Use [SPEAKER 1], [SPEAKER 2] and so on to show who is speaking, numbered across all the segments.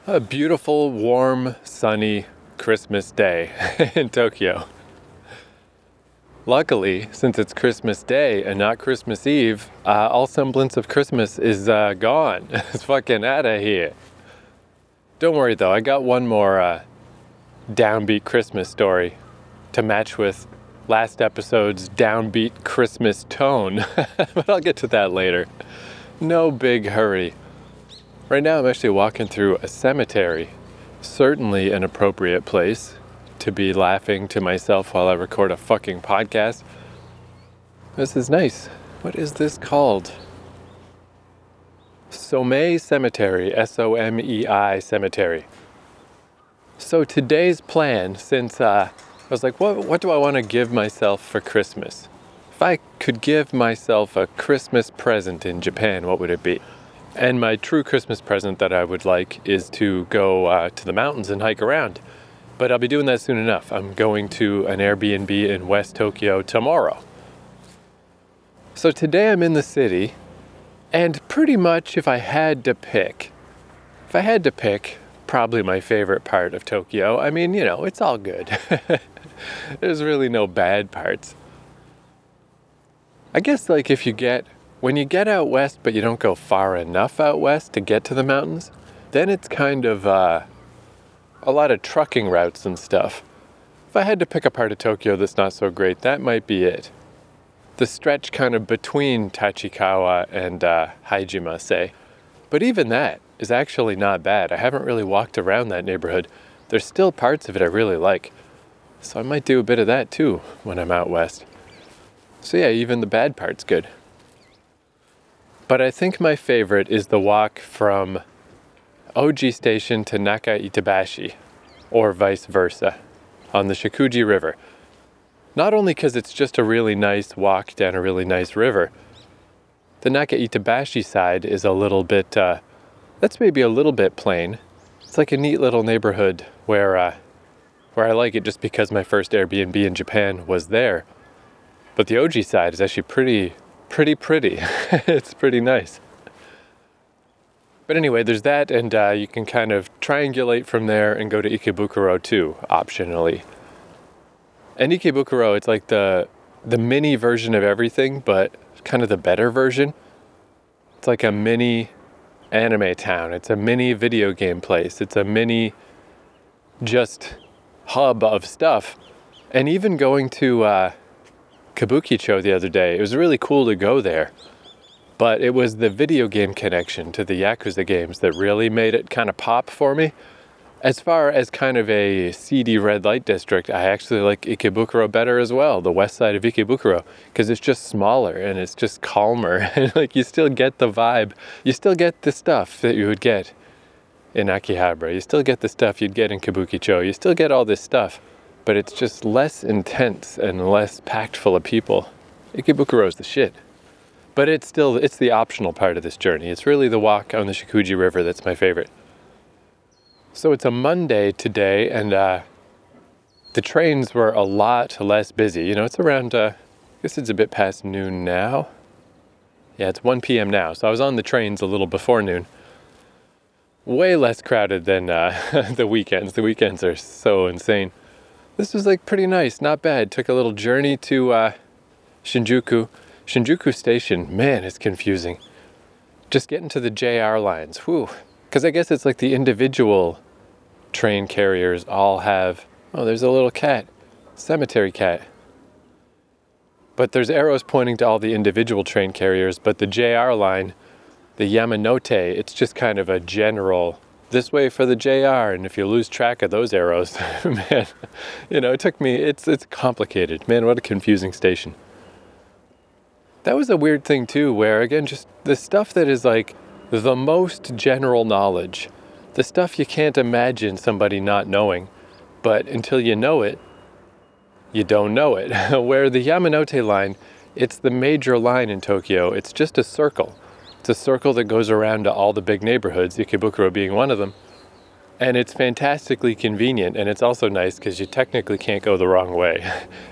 [SPEAKER 1] A beautiful, warm, sunny Christmas day in Tokyo. Luckily, since it's Christmas Day and not Christmas Eve, all semblance of Christmas is gone. It's fucking out of here. Don't worry though, I got one more downbeat Christmas story to match with last episode's downbeat Christmas tone, but I'll get to that later. No big hurry. Right now I'm actually walking through a cemetery, certainly an appropriate place to be laughing to myself while I record a fucking podcast. This is nice. What is this called? Somei Cemetery, S-O-M-E-I Cemetery. So today's plan, since I was like, what do I want to give myself for Christmas? If I could give myself a Christmas present in Japan, what would it be? And my true Christmas present that I would like is to go to the mountains and hike around. But I'll be doing that soon enough. I'm going to an Airbnb in West Tokyo tomorrow. So today I'm in the city, and pretty much if I had to pick, probably my favorite part of Tokyo. I mean, you know, it's all good. There's really no bad parts. I guess like when you get out west but you don't go far enough out west to get to the mountains, then it's kind of a lot of trucking routes and stuff. If I had to pick a part of Tokyo that's not so great, that might be it. The stretch kind of between Tachikawa and Haijima, say. But even that is actually not bad. I haven't really walked around that neighborhood. There's still parts of it I really like. So I might do a bit of that too when I'm out west. So yeah, even the bad part's good. But I think my favorite is the walk from Oji Station to Naka Itabashi, or vice versa, on the Shikuji River. Not only because it's just a really nice walk down a really nice river, the Naka Itabashi side is a little bit, that's maybe a little bit plain. It's like a neat little neighborhood where I like it just because my first Airbnb in Japan was there. But the Oji side is actually pretty. It's pretty nice. But anyway, there's that, and you can kind of triangulate from there and go to Ikebukuro too, optionally. And Ikebukuro, it's like the mini version of everything, but kind of the better version. It's like a mini anime town. It's a mini video game place. It's a mini just hub of stuff. And even going to Kabukicho the other day, it was really cool to go there. But it was the video game connection to the Yakuza games that really made it kind of pop for me. As far as kind of a seedy red light district, I actually like Ikebukuro better as well, the west side of Ikebukuro, because it's just smaller and it's just calmer. And like you still get the vibe. You still get the stuff that you would get in Akihabara. You still get the stuff you'd get in Kabukicho. You still get all this stuff. But it's just less intense and less packed full of people. Ikebukuro is the shit. But it's the optional part of this journey. It's really the walk on the Shikuji River that's my favorite. So it's a Monday today, and the trains were a lot less busy. You know, it's around, I guess it's a bit past noon now. Yeah, it's 1 p.m. now, so I was on the trains a little before noon. Way less crowded than the weekends. The weekends are so insane. This was like pretty nice, not bad. Took a little journey to Shinjuku. Shinjuku Station, man, it's confusing. Just getting to the JR lines, whew. Because I guess it's like the individual train carriers all have, oh, there's a little cat, cemetery cat. But there's arrows pointing to all the individual train carriers, but the JR line, the Yamanote, it's just kind of a general, this way for the JR, and if you lose track of those arrows, man, you know, it took me, it's complicated. Man, what a confusing station. That was a weird thing too, where again, just the stuff that is like the most general knowledge, the stuff you can't imagine somebody not knowing, but until you know it, you don't know it. Where the Yamanote line, it's the major line in Tokyo. It's just a circle. It's a circle that goes around to all the big neighborhoods, Ikebukuro being one of them. And it's fantastically convenient, and it's also nice because you technically can't go the wrong way.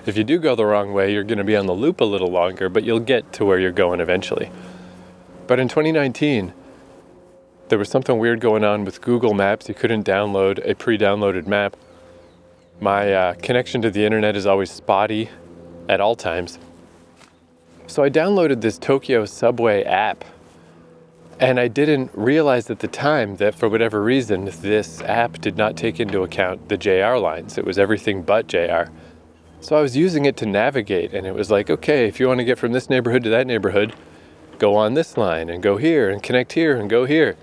[SPEAKER 1] If you do go the wrong way, you're going to be on the loop a little longer, but you'll get to where you're going eventually. But in 2019, there was something weird going on with Google Maps. You couldn't download a pre-downloaded map. My connection to the internet is always spotty at all times. So I downloaded this Tokyo subway app, and I didn't realize at the time that for whatever reason, this app did not take into account the JR lines. It was everything but JR. So I was using it to navigate, and it was like, okay, if you want to get from this neighborhood to that neighborhood, go on this line and go here and connect here and go here.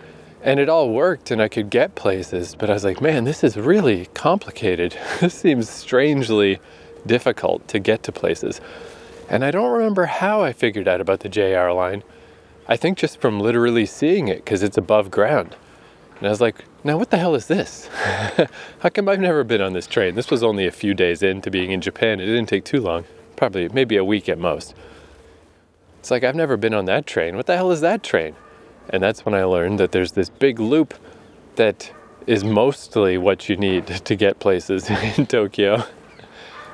[SPEAKER 1] And it all worked and I could get places, but I was like, man, this is really complicated. This seems strangely difficult to get to places. And I don't remember how I figured out about the JR line. I think just from literally seeing it, because it's above ground. And I was like, now what the hell is this? How come I've never been on this train? This was only a few days into being in Japan. It didn't take too long, probably maybe a week at most. It's like, I've never been on that train. What the hell is that train? And that's when I learned that there's this big loop that is mostly what you need to get places in Tokyo.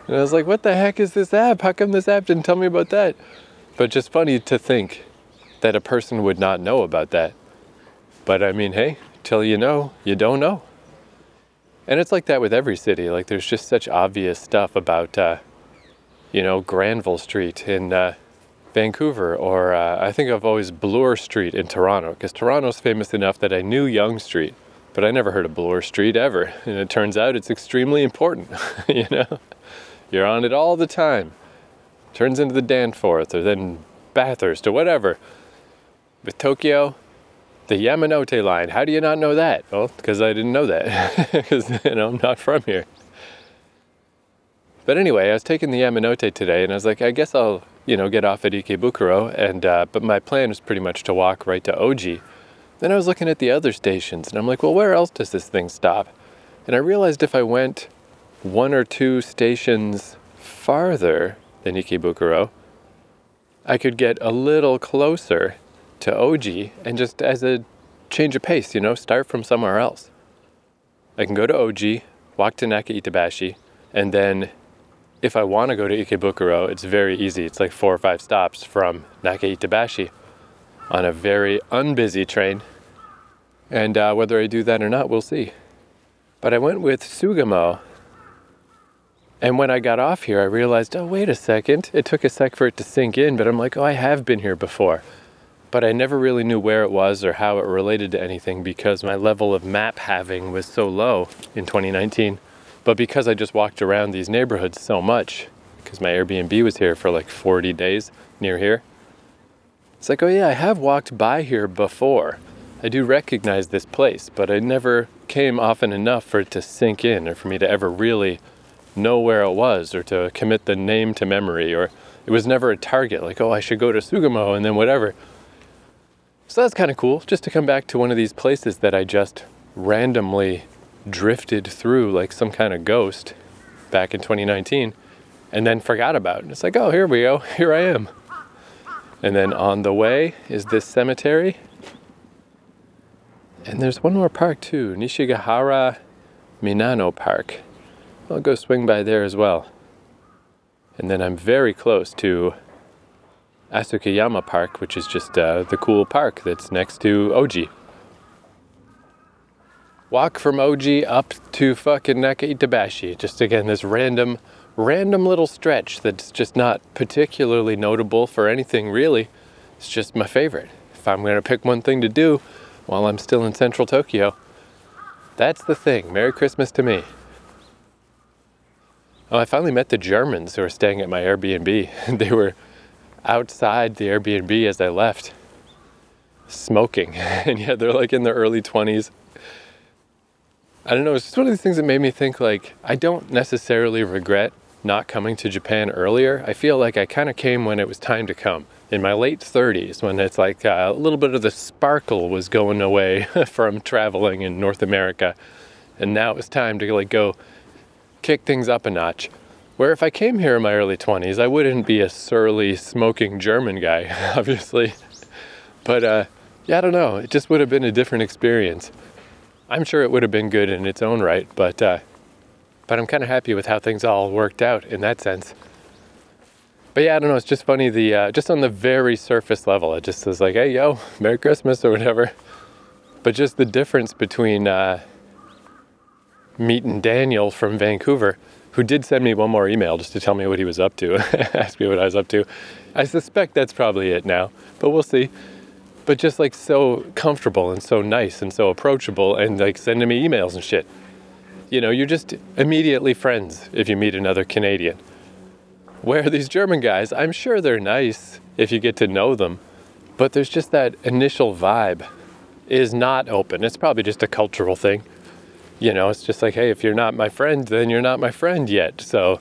[SPEAKER 1] And I was like, what the heck is this app? How come this app didn't tell me about that? But just funny to think that a person would not know about that. But I mean, hey, till you know, you don't know. And it's like that with every city. Like there's just such obvious stuff about, Granville Street in Vancouver, or I think of always Bloor Street in Toronto, because Toronto's famous enough that I knew Yonge Street, but I never heard of Bloor Street ever. And it turns out it's extremely important, You're on it all the time. Turns into the Danforth, or then Bathurst, or whatever. With Tokyo, the Yamanote line, how do you not know that? Well, because I didn't know that, because, I'm not from here. But anyway, I was taking the Yamanote today, and I was like, I guess I'll get off at Ikebukuro, and but my plan was pretty much to walk right to Oji. Then I was looking at the other stations, and I'm like, well, where else does this thing stop? And I realized if I went 1 or 2 stations farther than Ikebukuro, I could get a little closer to Oji, and just as a change of pace, start from somewhere else. I can go to Oji, walk to Naka-Itabashi, and then if I want to go to Ikebukuro, it's very easy. It's like 4 or 5 stops from Naka-Itabashi on a very unbusy train. And whether I do that or not, we'll see. But I went with Sugamo. And when I got off here, I realized, oh, wait a second. It took a sec for it to sink in, but I'm like, oh, I have been here before. But I never really knew where it was or how it related to anything because my level of map having was so low in 2019. But because I just walked around these neighborhoods so much, because my Airbnb was here for like 40 days near here, it's like, oh yeah, I have walked by here before. I do recognize this place, but I never came often enough for it to sink in or for me to ever really know where it was or to commit the name to memory, or it was never a target like, oh, I should go to Sugamo and then whatever. So that's kind of cool, just to come back to one of these places that I just randomly drifted through like some kind of ghost back in 2019 and then forgot about it. And it's like, oh, here we go, here I am. And then on the way is this cemetery. And there's one more park too, Nishigahara Minano Park. I'll go swing by there as well. And then I'm very close to Asukayama Park, which is just the cool park that's next to Oji. Walk from Oji up to fucking Naka-Itabashi. Just again, this random little stretch that's just not particularly notable for anything really. It's just my favorite. If I'm gonna pick one thing to do while I'm still in central Tokyo, that's the thing. Merry Christmas to me. Oh, I finally met the Germans who were staying at my Airbnb. They were outside the Airbnb as I left, smoking. And yeah, they're like in their early 20s. I don't know, it's just one of these things that made me think like, I don't necessarily regret not coming to Japan earlier. I feel like I kind of came when it was time to come. In my late 30s, when it's like a little bit of the sparkle was going away from traveling in North America. And now it was time to like go kick things up a notch. Where if I came here in my early 20s, I wouldn't be a surly smoking German guy, obviously. But yeah, I don't know, it just would have been a different experience. I'm sure it would have been good in its own right, but I'm kind of happy with how things all worked out in that sense. But yeah, I don't know, it's just funny, just on the very surface level, it just was like, hey, yo, Merry Christmas or whatever. But just the difference between meeting Daniel from Vancouver, who did send me one more email just to tell me what he was up to, ask me what I was up to. I suspect that's probably it now, but we'll see. But just like so comfortable and so nice and so approachable and like sending me emails and shit. You know, you're just immediately friends if you meet another Canadian. Where these German guys, I'm sure they're nice if you get to know them, but there's just that initial vibe is not open. It's probably just a cultural thing. You know, it's just like, hey, if you're not my friend, then you're not my friend yet. So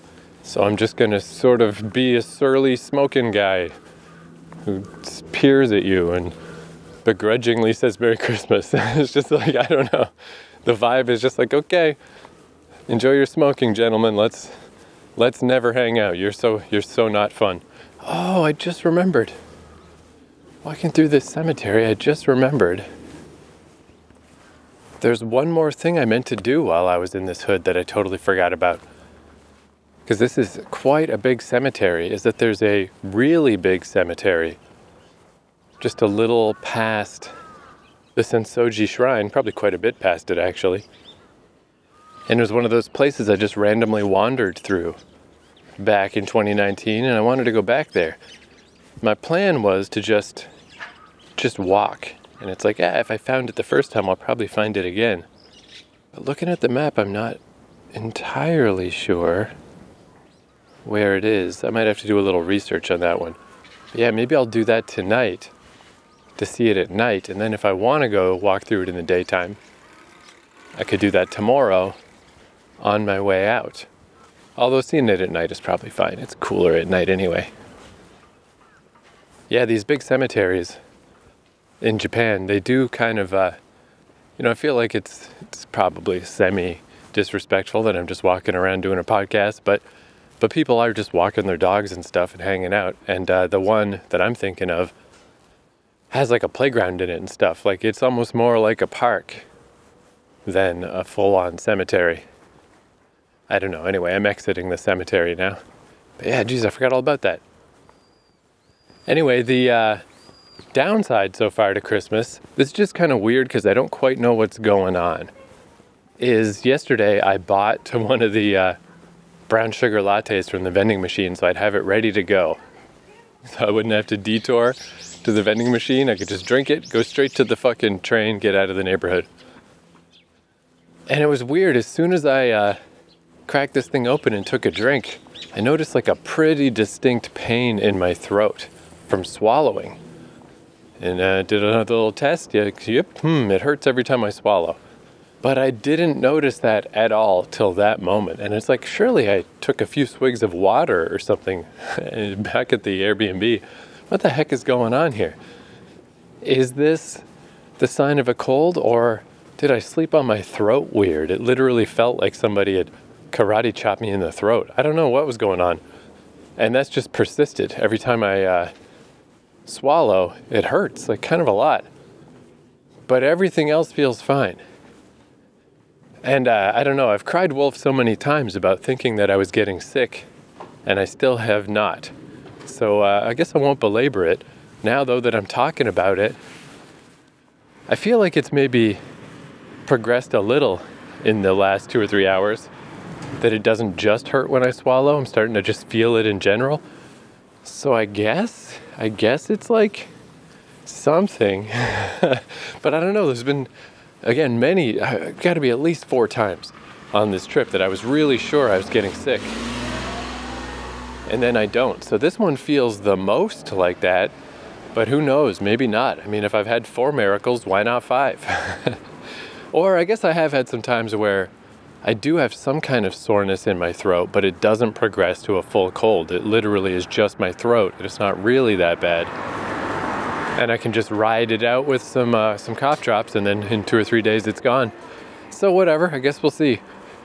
[SPEAKER 1] I'm just going to sort of be a surly smoking guy who peers at you and begrudgingly says Merry Christmas. It's just like, I don't know. The vibe is just like, okay, enjoy your smoking, gentlemen. Let's never hang out. You're so not fun. Oh, I just remembered. Walking through this cemetery, I just remembered. There's one more thing I meant to do while I was in this hood that I totally forgot about. Because this is quite a big cemetery, is that there's a really big cemetery just a little past the Sensoji Shrine, probably quite a bit past it actually. And it was one of those places I just randomly wandered through back in 2019, and I wanted to go back there. My plan was to just walk. And it's like, if I found it the first time, I'll probably find it again. But looking at the map, I'm not entirely sure where it is. I might have to do a little research on that one. But yeah, maybe I'll do that tonight to see it at night. And then if I want to go walk through it in the daytime, I could do that tomorrow on my way out. Although seeing it at night is probably fine. It's cooler at night anyway. Yeah, these big cemeteries in Japan, they do kind of, I feel like it's probably semi-disrespectful that I'm just walking around doing a podcast, but people are just walking their dogs and stuff and hanging out. And the one that I'm thinking of has like a playground in it and stuff. Like it's almost more like a park than a full-on cemetery. I don't know. Anyway, I'm exiting the cemetery now. But yeah, geez, I forgot all about that. Anyway, the downside so far to Christmas, this is just kind of weird because I don't quite know what's going on, is yesterday I bought one of the brown sugar lattes from the vending machine so I'd have it ready to go. So I wouldn't have to detour to the vending machine. I could just drink it, go straight to the fucking train, get out of the neighborhood. And it was weird. As soon as I cracked this thing open and took a drink, I noticed like a pretty distinct pain in my throat from swallowing. And did another little test. Yep, it hurts every time I swallow. But I didn't notice that at all till that moment. And it's like, surely I took a few swigs of water or something back at the Airbnb. What the heck is going on here? Is this the sign of a cold, or did I sleep on my throat weird? It literally felt like somebody had karate chopped me in the throat. I don't know what was going on. And that's just persisted. Every time I swallow, it hurts, like kind of a lot. But everything else feels fine. And I don't know, I've cried wolf so many times about thinking that I was getting sick, and I still have not. So I guess I won't belabor it. Now, though, that I'm talking about it, I feel like it's maybe progressed a little in the last 2 or 3 hours, that it doesn't just hurt when I swallow. I'm starting to just feel it in general. So I guess it's like something. But I don't know, there's been, again, got to be at least 4 times on this trip that I was really sure I was getting sick. And then I don't. So this one feels the most like that, but who knows, maybe not. I mean, if I've had 4 miracles, why not 5? Or I guess I have had some times where I do have some kind of soreness in my throat, but it doesn't progress to a full cold. It literally is just my throat. It's not really that bad. And I can just ride it out with some cough drops, and then in 2 or 3 days it's gone. So whatever, I guess we'll see.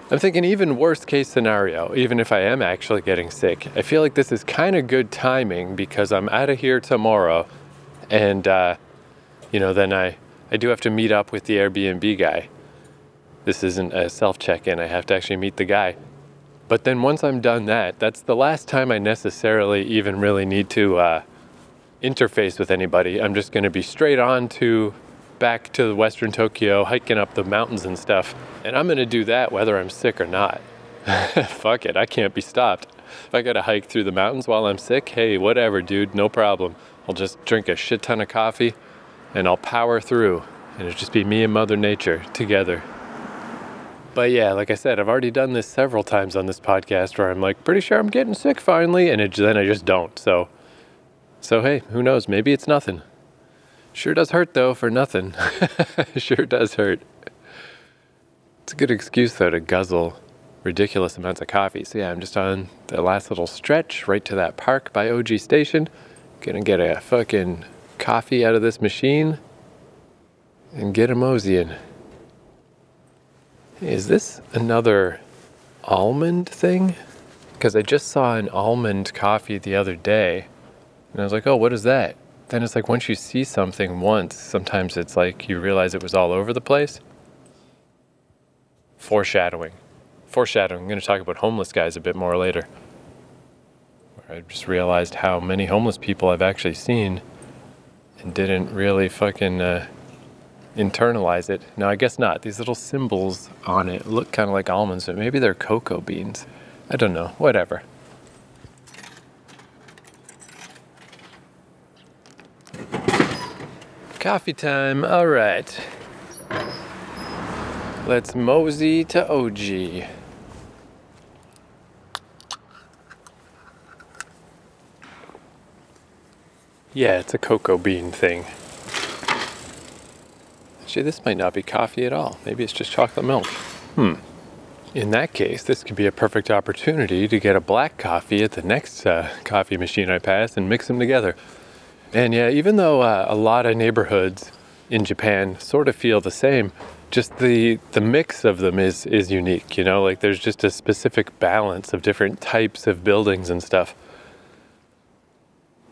[SPEAKER 1] I'm thinking even worst case scenario, even if I am actually getting sick, I feel like this is kind of good timing because I'm out of here tomorrow. And, then I do have to meet up with the Airbnb guy. This isn't a self-check-in, I have to actually meet the guy. But then once I'm done that's the last time I necessarily even really need to interface with anybody. I'm just going to be straight on to back to Western Tokyo, hiking up the mountains and stuff. And I'm going to do that whether I'm sick or not. Fuck it, I can't be stopped. If I got to hike through the mountains while I'm sick, hey, whatever, dude, no problem. I'll just drink a shit ton of coffee and I'll power through. And it'll just be me and Mother Nature together. But yeah, like I said, I've already done this several times on this podcast where I'm like, pretty sure I'm getting sick finally, and then I just don't. So hey, who knows? Maybe it's nothing. Sure does hurt though for nothing. Sure does hurt. It's a good excuse though to guzzle ridiculous amounts of coffee. So yeah, I'm just on the last little stretch right to that park by OG Station. Gonna get a fucking coffee out of this machine and get a moseying. Hey, is this another almond thing? Because I just saw an almond coffee the other day and I was like, oh, what is that? Then it's like once you see something once, sometimes it's like you realize it was all over the place. Foreshadowing. I'm going to talk about homeless guys a bit more later. I just realized how many homeless people I've actually seen and didn't really fucking internalize it. No, I guess not. These little symbols on it look kind of like almonds, but maybe they're cocoa beans. I don't know. Whatever. Coffee time. All right. Let's mosey to OG. Yeah, it's a cocoa bean thing. Actually, this might not be coffee at all. Maybe it's just chocolate milk. In that case, this could be a perfect opportunity to get a black coffee at the next coffee machine I pass and mix them together. And yeah, even though a lot of neighborhoods in Japan sort of feel the same, just the mix of them is unique, you know? Like there's just a specific balance of different types of buildings and stuff.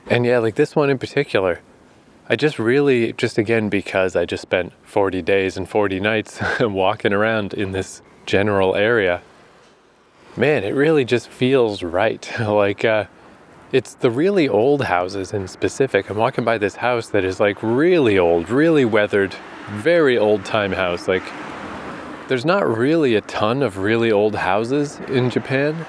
[SPEAKER 1] And yeah, like this one in particular, I just again, because I just spent 40 days and 40 nights walking around in this general area, man, it really just feels right. Like, it's the really old houses in specific. I'm walking by this house that is like really old, really weathered, very old time house. Like, there's not really a ton of really old houses in Japan.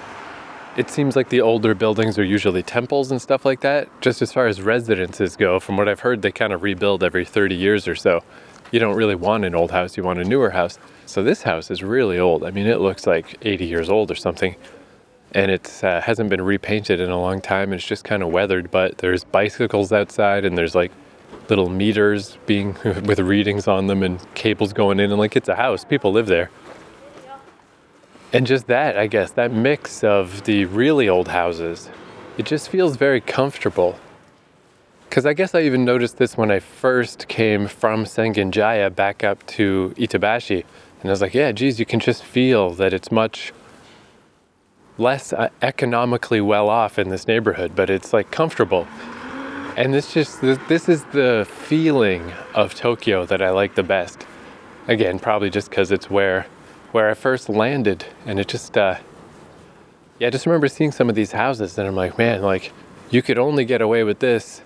[SPEAKER 1] It seems like the older buildings are usually temples and stuff like that. Just as far as residences go, from what I've heard, they kind of rebuild every 30 years or so. You don't really want an old house, you want a newer house. So this house is really old. I mean, it looks like 80 years old or something. And it hasn't been repainted in a long time. It's just kind of weathered, but there's bicycles outside and there's like little meters being with readings on them and cables going in, and like it's a house, people live there. And just that, I guess, that mix of the really old houses, it just feels very comfortable. Because I guess I even noticed this when I first came from Sengenjaya back up to Itabashi. And I was like, yeah, geez, you can just feel that it's much less economically well off in this neighborhood, but it's like comfortable. And this is the feeling of Tokyo that I like the best. Again, probably just because it's where I first landed, and it just, I just remember seeing some of these houses, and I'm like, man, like, you could only get away with this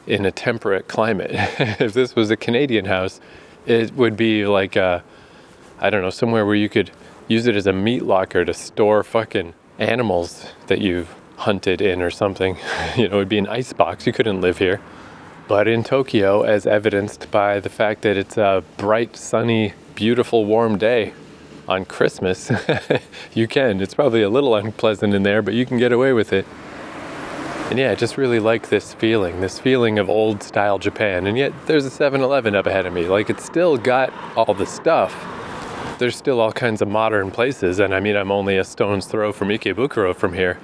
[SPEAKER 1] in a temperate climate. If this was a Canadian house, it would be like, I don't know, somewhere where you could use it as a meat locker to store fucking animals that you've hunted in or something. You know, it'd be an ice box. You couldn't live here. But in Tokyo, as evidenced by the fact that it's a bright, sunny, beautiful, warm day on Christmas, you can. It's probably a little unpleasant in there, but you can get away with it. And yeah, I just really like this feeling of old style Japan. And yet there's a 7-Eleven up ahead of me. Like, it's still got all the stuff. There's still all kinds of modern places. And I mean, I'm only a stone's throw from Ikebukuro from here.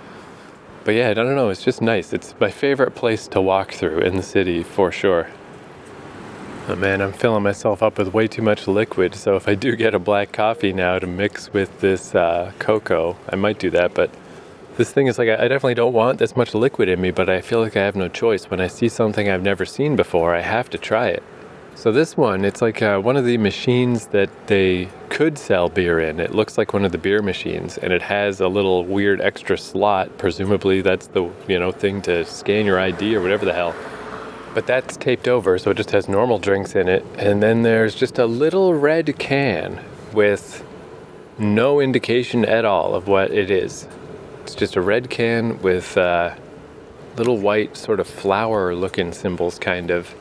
[SPEAKER 1] But yeah, I don't know, it's just nice. It's my favorite place to walk through in the city, for sure. Oh man, I'm filling myself up with way too much liquid, so if I do get a black coffee now to mix with this cocoa, I might do that, but this thing is like, I definitely don't want this much liquid in me, but I feel like I have no choice. When I see something I've never seen before, I have to try it. So this one, it's like one of the machines that they could sell beer in. It looks like one of the beer machines, and it has a little weird extra slot. Presumably that's the, thing to scan your ID or whatever the hell. But that's taped over, so it just has normal drinks in it. And then there's just a little red can with no indication at all of what it is. It's just a red can with little white sort of flower looking symbols, kind of.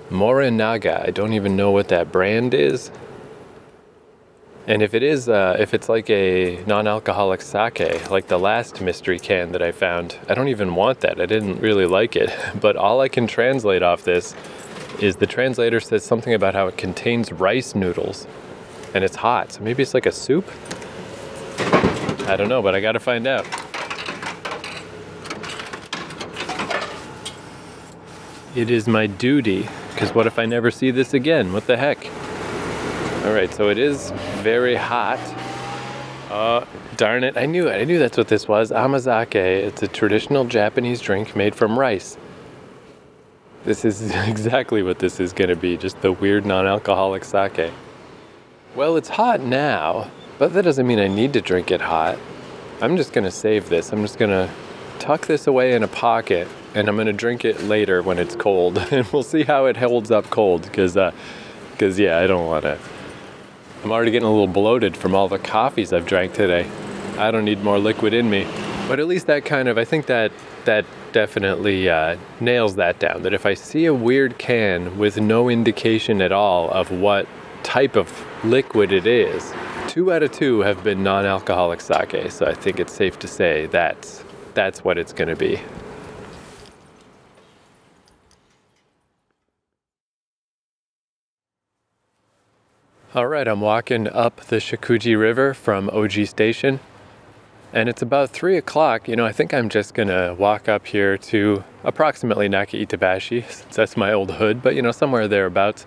[SPEAKER 1] Morinaga, I don't even know what that brand is. And if it is, if it's like a non-alcoholic sake, like the last mystery can that I found, I don't even want that. I didn't really like it. But all I can translate off this is the translator says something about how it contains rice noodles. And it's hot, so maybe it's like a soup? I don't know, but I gotta find out. It is my duty, because what if I never see this again? What the heck? Alright, so it is very hot. Darn it, I knew it. I knew that's what this was. Amazake. It's a traditional Japanese drink made from rice. This is exactly what this is going to be, just the weird non-alcoholic sake. Well, it's hot now, but that doesn't mean I need to drink it hot. I'm just going to save this. I'm just going to tuck this away in a pocket, and I'm going to drink it later when it's cold. And we'll see how it holds up cold, because yeah, I don't want to. I'm already getting a little bloated from all the coffees I've drank today. I don't need more liquid in me. But at least that kind of, I think that definitely nails that down. That if I see a weird can with no indication at all of what type of liquid it is, 2 out of 2 have been non-alcoholic sake. So I think it's safe to say that's what it's going to be. All right, I'm walking up the Shakuji River from OG Station, and it's about 3 o'clock. You know, I think I'm just gonna walk up here to approximately Naka-Itabashi, since that's my old hood, but you know, somewhere thereabouts.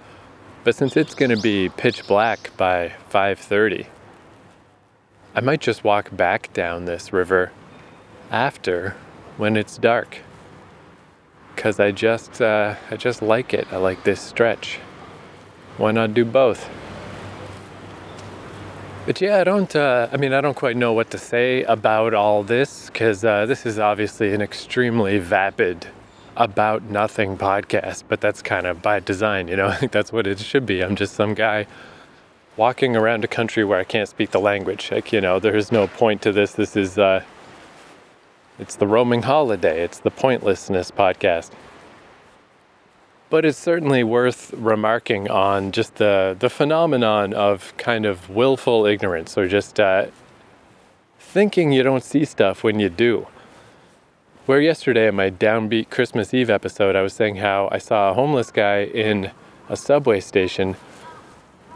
[SPEAKER 1] But since it's gonna be pitch black by 5:30, I might just walk back down this river after, when it's dark, because I just like it. I like this stretch. Why not do both? But yeah, I don't quite know what to say about all this, because this is obviously an extremely vapid, about nothing podcast, but that's kind of by design, you know. I think that's what it should be. I'm just some guy walking around a country where I can't speak the language. Like, you know, there is no point to this. This is, it's the roaming holiday. It's the pointlessness podcast. But it's certainly worth remarking on just the phenomenon of kind of willful ignorance, or just thinking you don't see stuff when you do. Where yesterday in my downbeat Christmas Eve episode, I was saying how I saw a homeless guy in a subway station,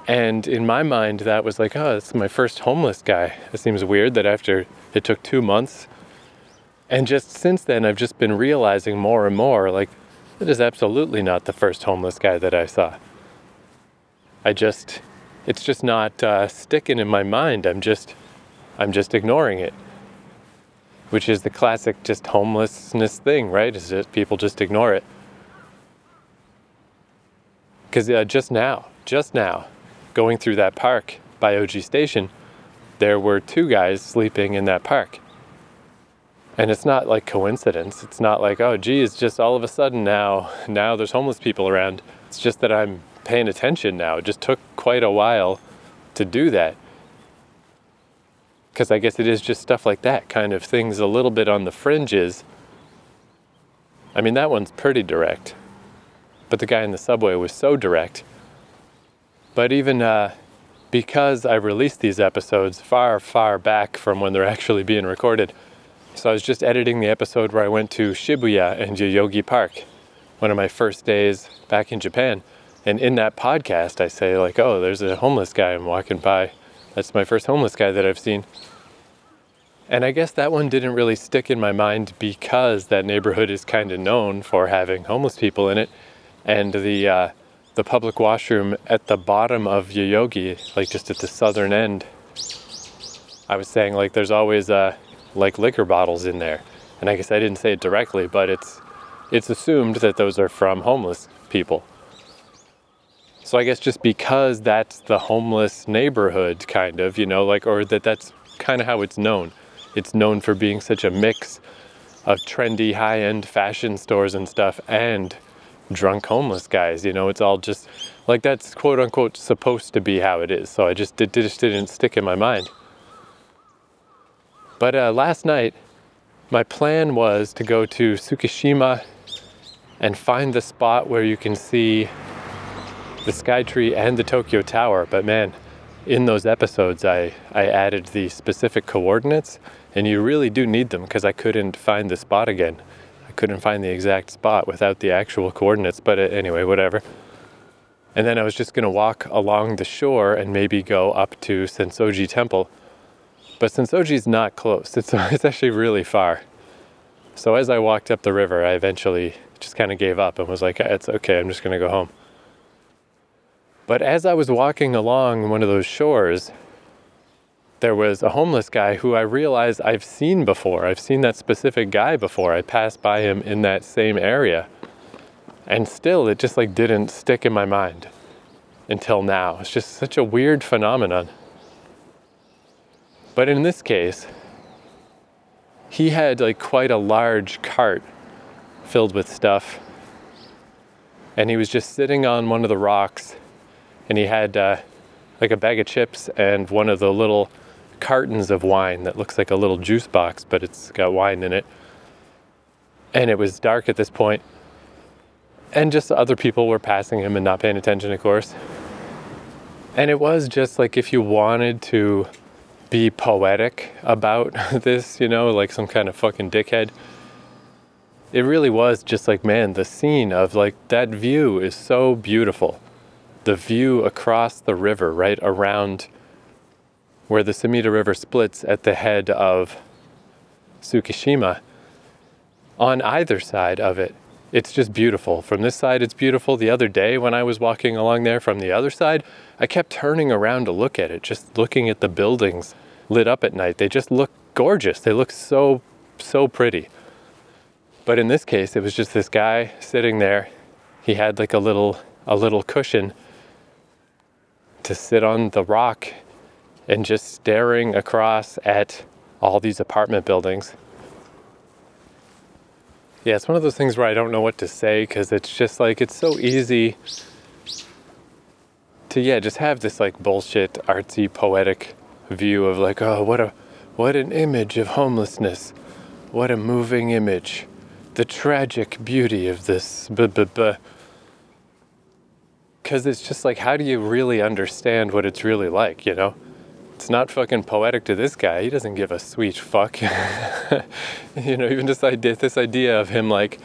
[SPEAKER 1] and in my mind that was like, oh, it's my first homeless guy. It seems weird that after it took 2 months. And just since then, I've just been realizing more and more, like, it is absolutely not the first homeless guy that I saw. It's just not sticking in my mind. I'm just ignoring it. Which is the classic just homelessness thing, right? Is that people just ignore it. Because just now, going through that park by OG Station, there were 2 guys sleeping in that park. And it's not like coincidence. It's not like, oh, gee, it's just all of a sudden now there's homeless people around. It's just that I'm paying attention now. It just took quite a while to do that. Because I guess it is just stuff like that, kind of things a little bit on the fringes. I mean, that one's pretty direct. But the guy in the subway was so direct. But even because I released these episodes far, far back from when they're actually being recorded, so I was just editing the episode where I went to Shibuya and Yoyogi Park, one of my first days back in Japan. And in that podcast, I say like, oh, there's a homeless guy I'm walking by. That's my first homeless guy that I've seen. And I guess that one didn't really stick in my mind because that neighborhood is kind of known for having homeless people in it. And the public washroom at the bottom of Yoyogi, like just at the southern end, I was saying like there's always like liquor bottles in there. And I guess I didn't say it directly, but it's assumed that those are from homeless people. So I guess just because that's the homeless neighborhood kind of, you know, like, or that's kind of how it's known. It's known for being such a mix of trendy high-end fashion stores and stuff and drunk homeless guys. You know, it's all just like that's quote unquote supposed to be how it is. So it just didn't stick in my mind. But last night, my plan was to go to Tsukishima and find the spot where you can see the Skytree and the Tokyo Tower. But man, in those episodes, I added the specific coordinates, and you really do need them because I couldn't find the spot again. I couldn't find the exact spot without the actual coordinates, but anyway, whatever. And then I was just going to walk along the shore and maybe go up to Sensoji Temple. But Sensoji's not close. It's actually really far. So as I walked up the river, I eventually just kind of gave up and was like, it's okay, I'm just going to go home. But as I was walking along one of those shores, there was a homeless guy who I realized I've seen before. I've seen that specific guy before. I passed by him in that same area. And still, it just like didn't stick in my mind until now. It's just such a weird phenomenon. But in this case, he had like quite a large cart filled with stuff. And he was just sitting on one of the rocks, and he had like a bag of chips and one of the little cartons of wine that looks like a little juice box, but it's got wine in it. And it was dark at this point. And just other people were passing him and not paying attention, of course. And it was just like if you wanted to be poetic about this, you know, like some kind of fucking dickhead. It really was just like, man, the scene of like that view is so beautiful. The view across the river, right around where the Sumida River splits at the head of Tsukishima, on either side of it, it's just beautiful. From this side, it's beautiful. The other day when I was walking along there from the other side, I kept turning around to look at it, just looking at the buildings lit up at night. They just look gorgeous. They look so pretty. But in this case, it was just this guy sitting there. He had like a little cushion to sit on the rock and just staring across at all these apartment buildings. Yeah, it's one of those things where I don't know what to say because it's just like, it's so easy to, just have this like bullshit, artsy, poetic view of like, oh, what an image of homelessness. What a moving image. The tragic beauty of this, Because it's just like, how do you really understand what it's really like, you know? It's not fucking poetic to this guy. He doesn't give a sweet fuck. You know, even just this idea of him like,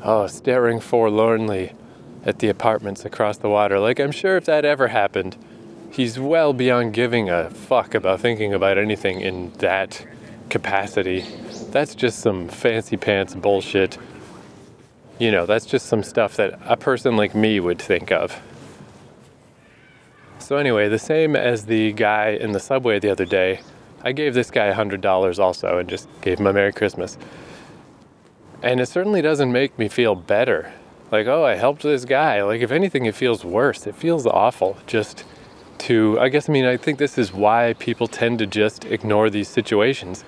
[SPEAKER 1] oh, staring forlornly at the apartments across the water. Like, I'm sure if that ever happened, he's well beyond giving a fuck about thinking about anything in that capacity. That's just some fancy pants bullshit. You know, that's just some stuff that a person like me would think of. So anyway, the same as the guy in the subway the other day, I gave this guy $100 also and just gave him a Merry Christmas. And it certainly doesn't make me feel better. Like, oh, I helped this guy. Like, if anything, it feels worse. It feels awful just I think this is why people tend to just ignore these situations.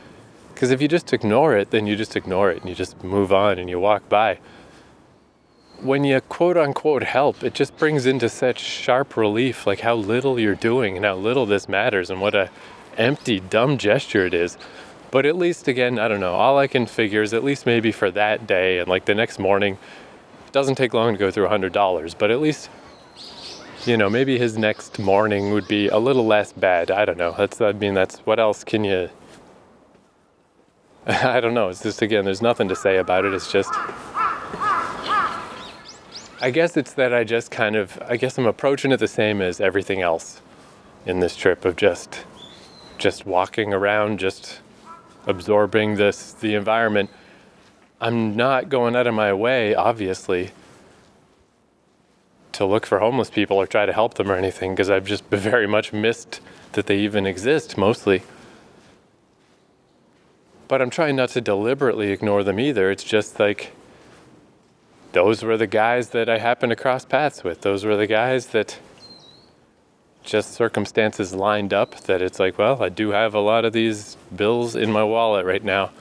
[SPEAKER 1] Because if you just ignore it, then you just ignore it and you just move on and you walk by. When you quote unquote help, it just brings into such sharp relief like how little you're doing and how little this matters and what a empty, dumb gesture it is. But at least, again, I don't know, all I can figure is at least maybe for that day and like the next morning, it doesn't take long to go through $100, but at least, you know, maybe his next morning would be a little less bad. I don't know. That's what else can you, I don't know. It's just, again, there's nothing to say about it. It's just, I guess it's that I guess I'm approaching it the same as everything else in this trip of just walking around, just absorbing the environment. I'm not going out of my way, obviously, to look for homeless people or try to help them or anything, because I've just very much missed that they even exist, mostly. But I'm trying not to deliberately ignore them either. It's just like, those were the guys that I happened to cross paths with. Those were the guys that just circumstances lined up that it's like, well, I do have a lot of these bills in my wallet right now.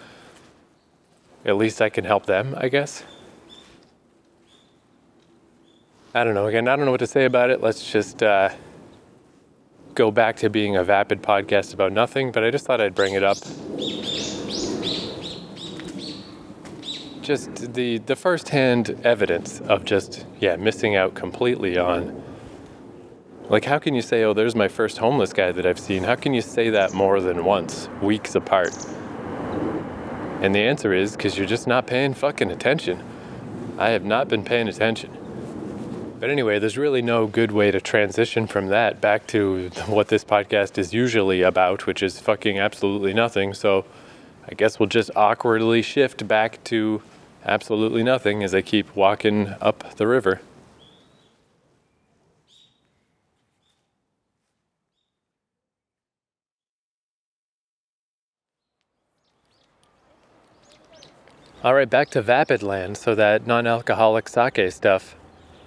[SPEAKER 1] at least I can help them, I guess. I don't know. Again, I don't know what to say about it. Let's just go back to being a vapid podcast about nothing, but I just thought I'd bring it up. Just the first-hand evidence of just, missing out completely on. Like, how can you say, oh, there's my first homeless guy that I've seen? How can you say that more than once, weeks apart? And the answer is because you're just not paying fucking attention. I have not been paying attention. But anyway, there's really no good way to transition from that back to what this podcast is usually about, which is fucking absolutely nothing. So I guess we'll just awkwardly shift back to absolutely nothing as I keep walking up the river. All right, back to Vapid Land, so that non-alcoholic sake stuff.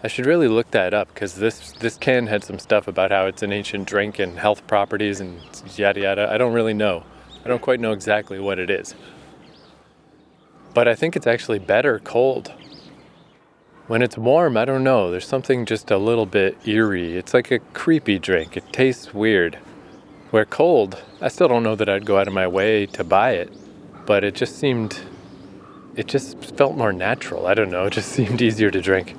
[SPEAKER 1] I should really look that up because this can had some stuff about how it's an ancient drink and health properties and yada yada. I don't really know. I don't quite know exactly what it is. But I think it's actually better cold. When it's warm, I don't know. There's something just a little bit eerie. It's like a creepy drink. It tastes weird. Where cold, I still don't know that I'd go out of my way to buy it. But it just felt more natural. I don't know. It just seemed easier to drink.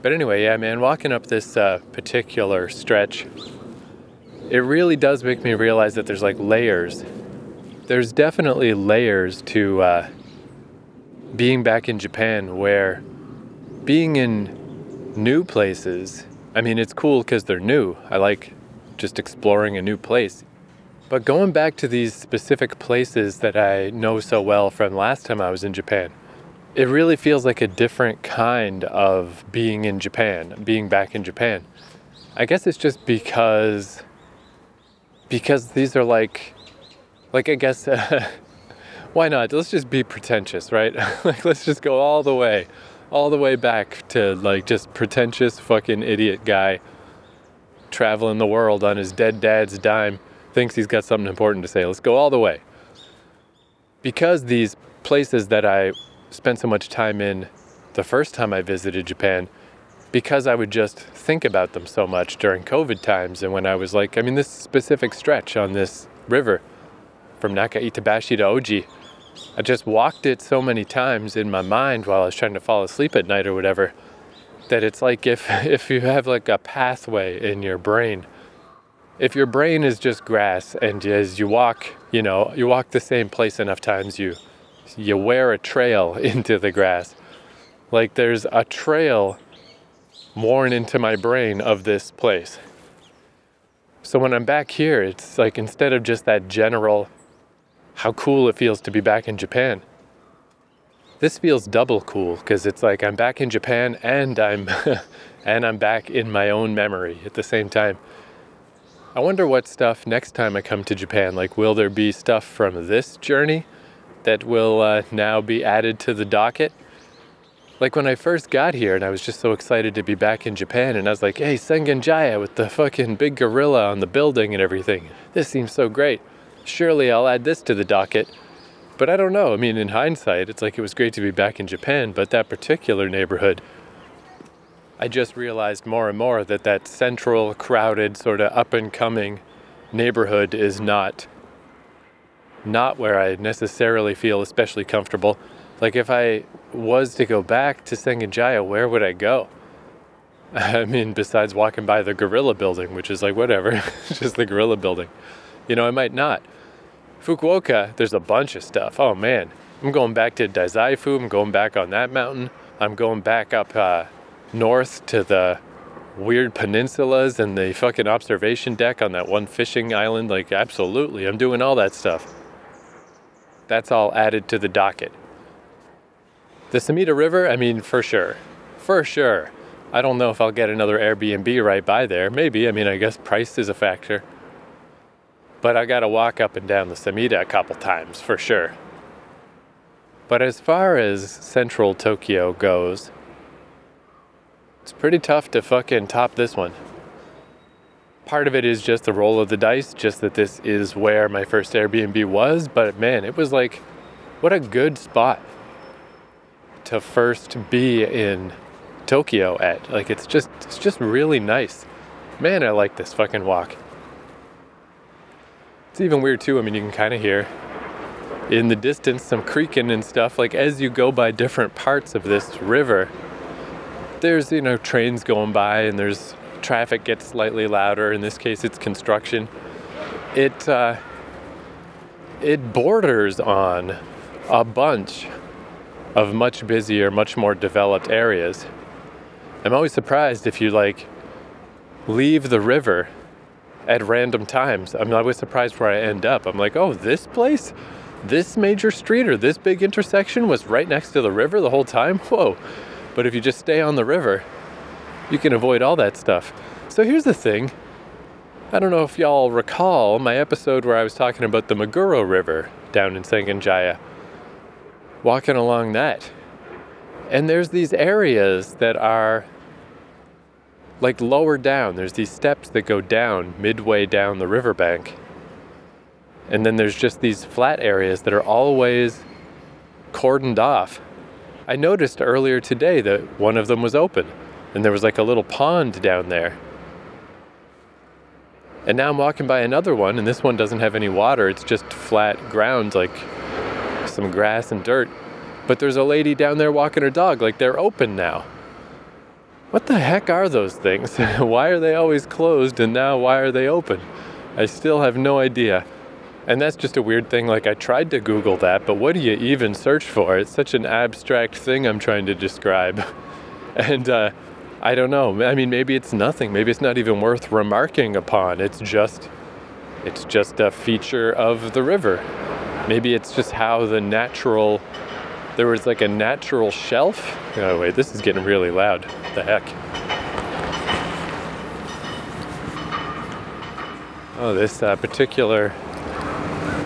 [SPEAKER 1] But anyway, yeah, man, walking up this particular stretch, it really does make me realize that there's like layers. There's definitely layers to being back in Japan, where being in new places, I mean, it's cool because they're new. I like just exploring a new place. But going back to these specific places that I know so well from last time I was in Japan, it really feels like a different kind of being in Japan, being back in Japan. I guess it's just because these are like I guess, why not? Let's just be pretentious, right? Like, let's just go all the way back to like just pretentious fucking idiot guy traveling the world on his dead dad's dime, thinks he's got something important to say. Let's go all the way. Because these places that I spent so much time in the first time I visited Japan, because I would just think about them so much during COVID times, and when I was like, this specific stretch on this river from Nakaitabashi to Oji, I just walked it so many times in my mind while I was trying to fall asleep at night or whatever, that it's like if you have like a pathway in your brain, if your brain is just grass, and as you walk, you walk the same place enough times, you wear a trail into the grass. Like there's a trail worn into my brain of this place. So when I'm back here, it's like, instead of just that general, how cool it feels to be back in Japan, this feels double cool, because it's like I'm back in Japan and I'm back in my own memory at the same time. I wonder what stuff next time I come to Japan, like will there be stuff from this journey that will now be added to the docket? Like when I first got here and I was just so excited to be back in Japan, and I was like, hey, Sengenjaya with the fucking big gorilla on the building and everything. This seems so great. Surely I'll add this to the docket. But I don't know. In hindsight, it's like it was great to be back in Japan, but that particular neighborhood, I just realized more and more that central, crowded, sort of up-and-coming neighborhood is not where I necessarily feel especially comfortable. Like if I was to go back to Sengenjaya, where would I go? Besides walking by the gorilla building, which is like whatever, just the gorilla building. I might not. Fukuoka, there's a bunch of stuff. Oh man, I'm going back to Daizaifu, I'm going back on that mountain. I'm going back up north to the weird peninsulas and the fucking observation deck on that one fishing island. Like absolutely, I'm doing all that stuff. That's all added to the docket. The Samita River, for sure. I don't know if I'll get another Airbnb right by there. Maybe, I guess price is a factor. But I gotta walk up and down the Samita a couple times, for sure. But as far as central Tokyo goes, it's pretty tough to fucking top this one. Part of it is just the roll of the dice, just that this is where my first Airbnb was, but man, it was like What a good spot to first be in Tokyo at. Like, it's just really nice. Man, I like this fucking walk. It's even weird too. I mean, you can kind of hear in the distance some creaking and stuff. Like, as you go by different parts of this river, there's, you know, trains going by and there's traffic gets slightly louder. In this case, it's construction. It borders on a bunch of much busier, much more developed areas. I'm always surprised if you like leave the river at random times. I'm always surprised where I end up. I'm like, oh, this place, this major street or this big intersection was right next to the river the whole time? Whoa. But if you just stay on the river, you can avoid all that stuff. So here's the thing. I don't know if y'all recall my episode where I was talking about the Meguro River down in Sengenjaya, walking along that. And there's these areas that are like lower down. There's these steps that go down midway down the riverbank. And then there's just these flat areas that are always cordoned off. I noticed earlier today that one of them was open and there was like a little pond down there. And now I'm walking by another one, and this one doesn't have any water. It's just flat ground, like some grass and dirt. But there's a lady down there walking her dog, like they're open now. What the heck are those things? Why are they always closed, and now why are they open? I still have no idea. And that's just a weird thing. Like, I tried to Google that, but what do you even search for? It's such an abstract thing I'm trying to describe. And I don't know. I mean, maybe it's nothing. Maybe it's not even worth remarking upon. It's just a feature of the river. Maybe it's just how there was like a natural shelf. Oh wait, this is getting really loud. What the heck? Oh, this particular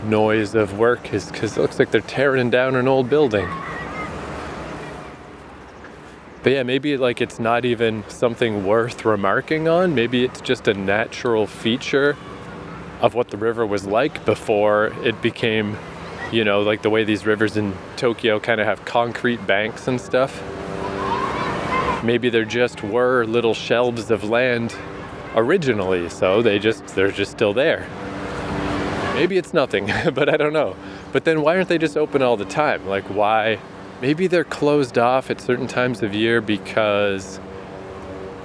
[SPEAKER 1] noise of work is because it looks like they're tearing down an old building. But yeah, maybe like it's not even something worth remarking on. Maybe it's just a natural feature of what the river was like before it became, you know, like the way these rivers in Tokyo kind of have concrete banks and stuff. Maybe there just were little shelves of land originally, so they're just still there. Maybe it's nothing, but I don't know. But then why aren't they just open all the time? Like, why? Maybe they're closed off at certain times of year because,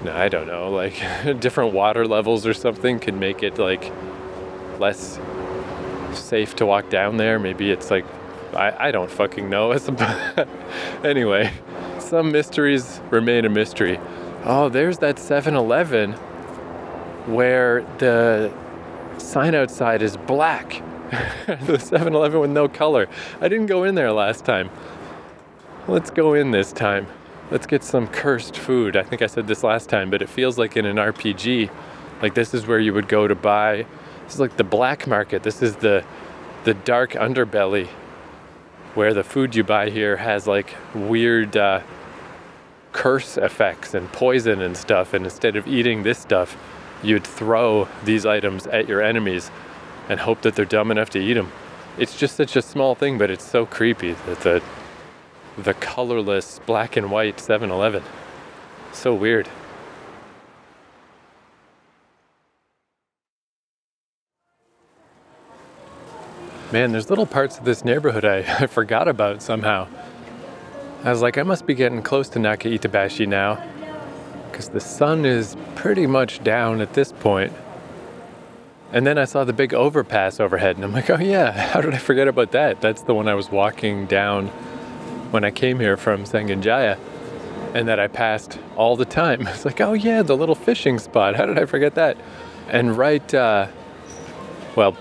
[SPEAKER 1] no, I don't know, like different water levels or something could make it like less safe to walk down there. Maybe it's like, I don't fucking know. Anyway, some mysteries remain a mystery. Oh, there's that 7-Eleven where the sign outside is black. The 7-Eleven with no color. I didn't go in there last time. Let's go in this time. Let's get some cursed food. I think I said this last time, but it feels like in an RPG. Like, this is where you would go to buy. This is like the black market. This is the dark underbelly where the food you buy here has like weird curse effects and poison and stuff. And instead of eating this stuff, you'd throw these items at your enemies and hope that they're dumb enough to eat them. It's just such a small thing, but it's so creepy that the colorless black and white 7-Eleven. So weird. Man, there's little parts of this neighborhood I forgot about somehow. I was like, I must be getting close to Nakaitabashi now, because the sun is pretty much down at this point. And then I saw the big overpass overhead, and I'm like, oh yeah, how did I forget about that? That's the one I was walking down when I came here from Sengenjaya, and that I passed all the time. It's like, oh yeah, the little fishing spot. How did I forget that? And right,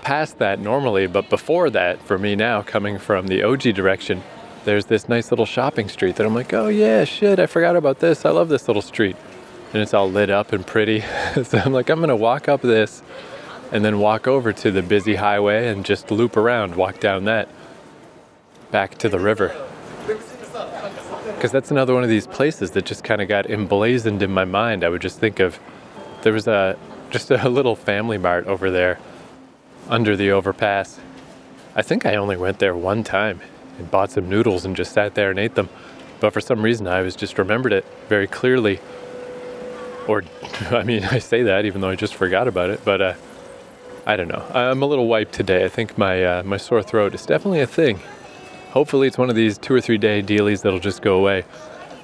[SPEAKER 1] past that normally, but before that, for me now, coming from the Oji direction, there's this nice little shopping street that I'm like, oh yeah, shit, I forgot about this. I love this little street. And it's all lit up and pretty. So I'm like, I'm gonna walk up this and then walk over to the busy highway and just loop around, walk down that, back to the river. Because that's another one of these places that just kind of got emblazoned in my mind. I would just think of, there was just a little family mart over there under the overpass. I think I only went there one time. and bought some noodles and just sat there and ate them. But for some reason, I just remembered it very clearly. Or, I mean, I say that even though I just forgot about it, but I don't know. I'm a little wiped today. I think my sore throat is definitely a thing. Hopefully it's one of these 2 or 3 day dealies that'll just go away.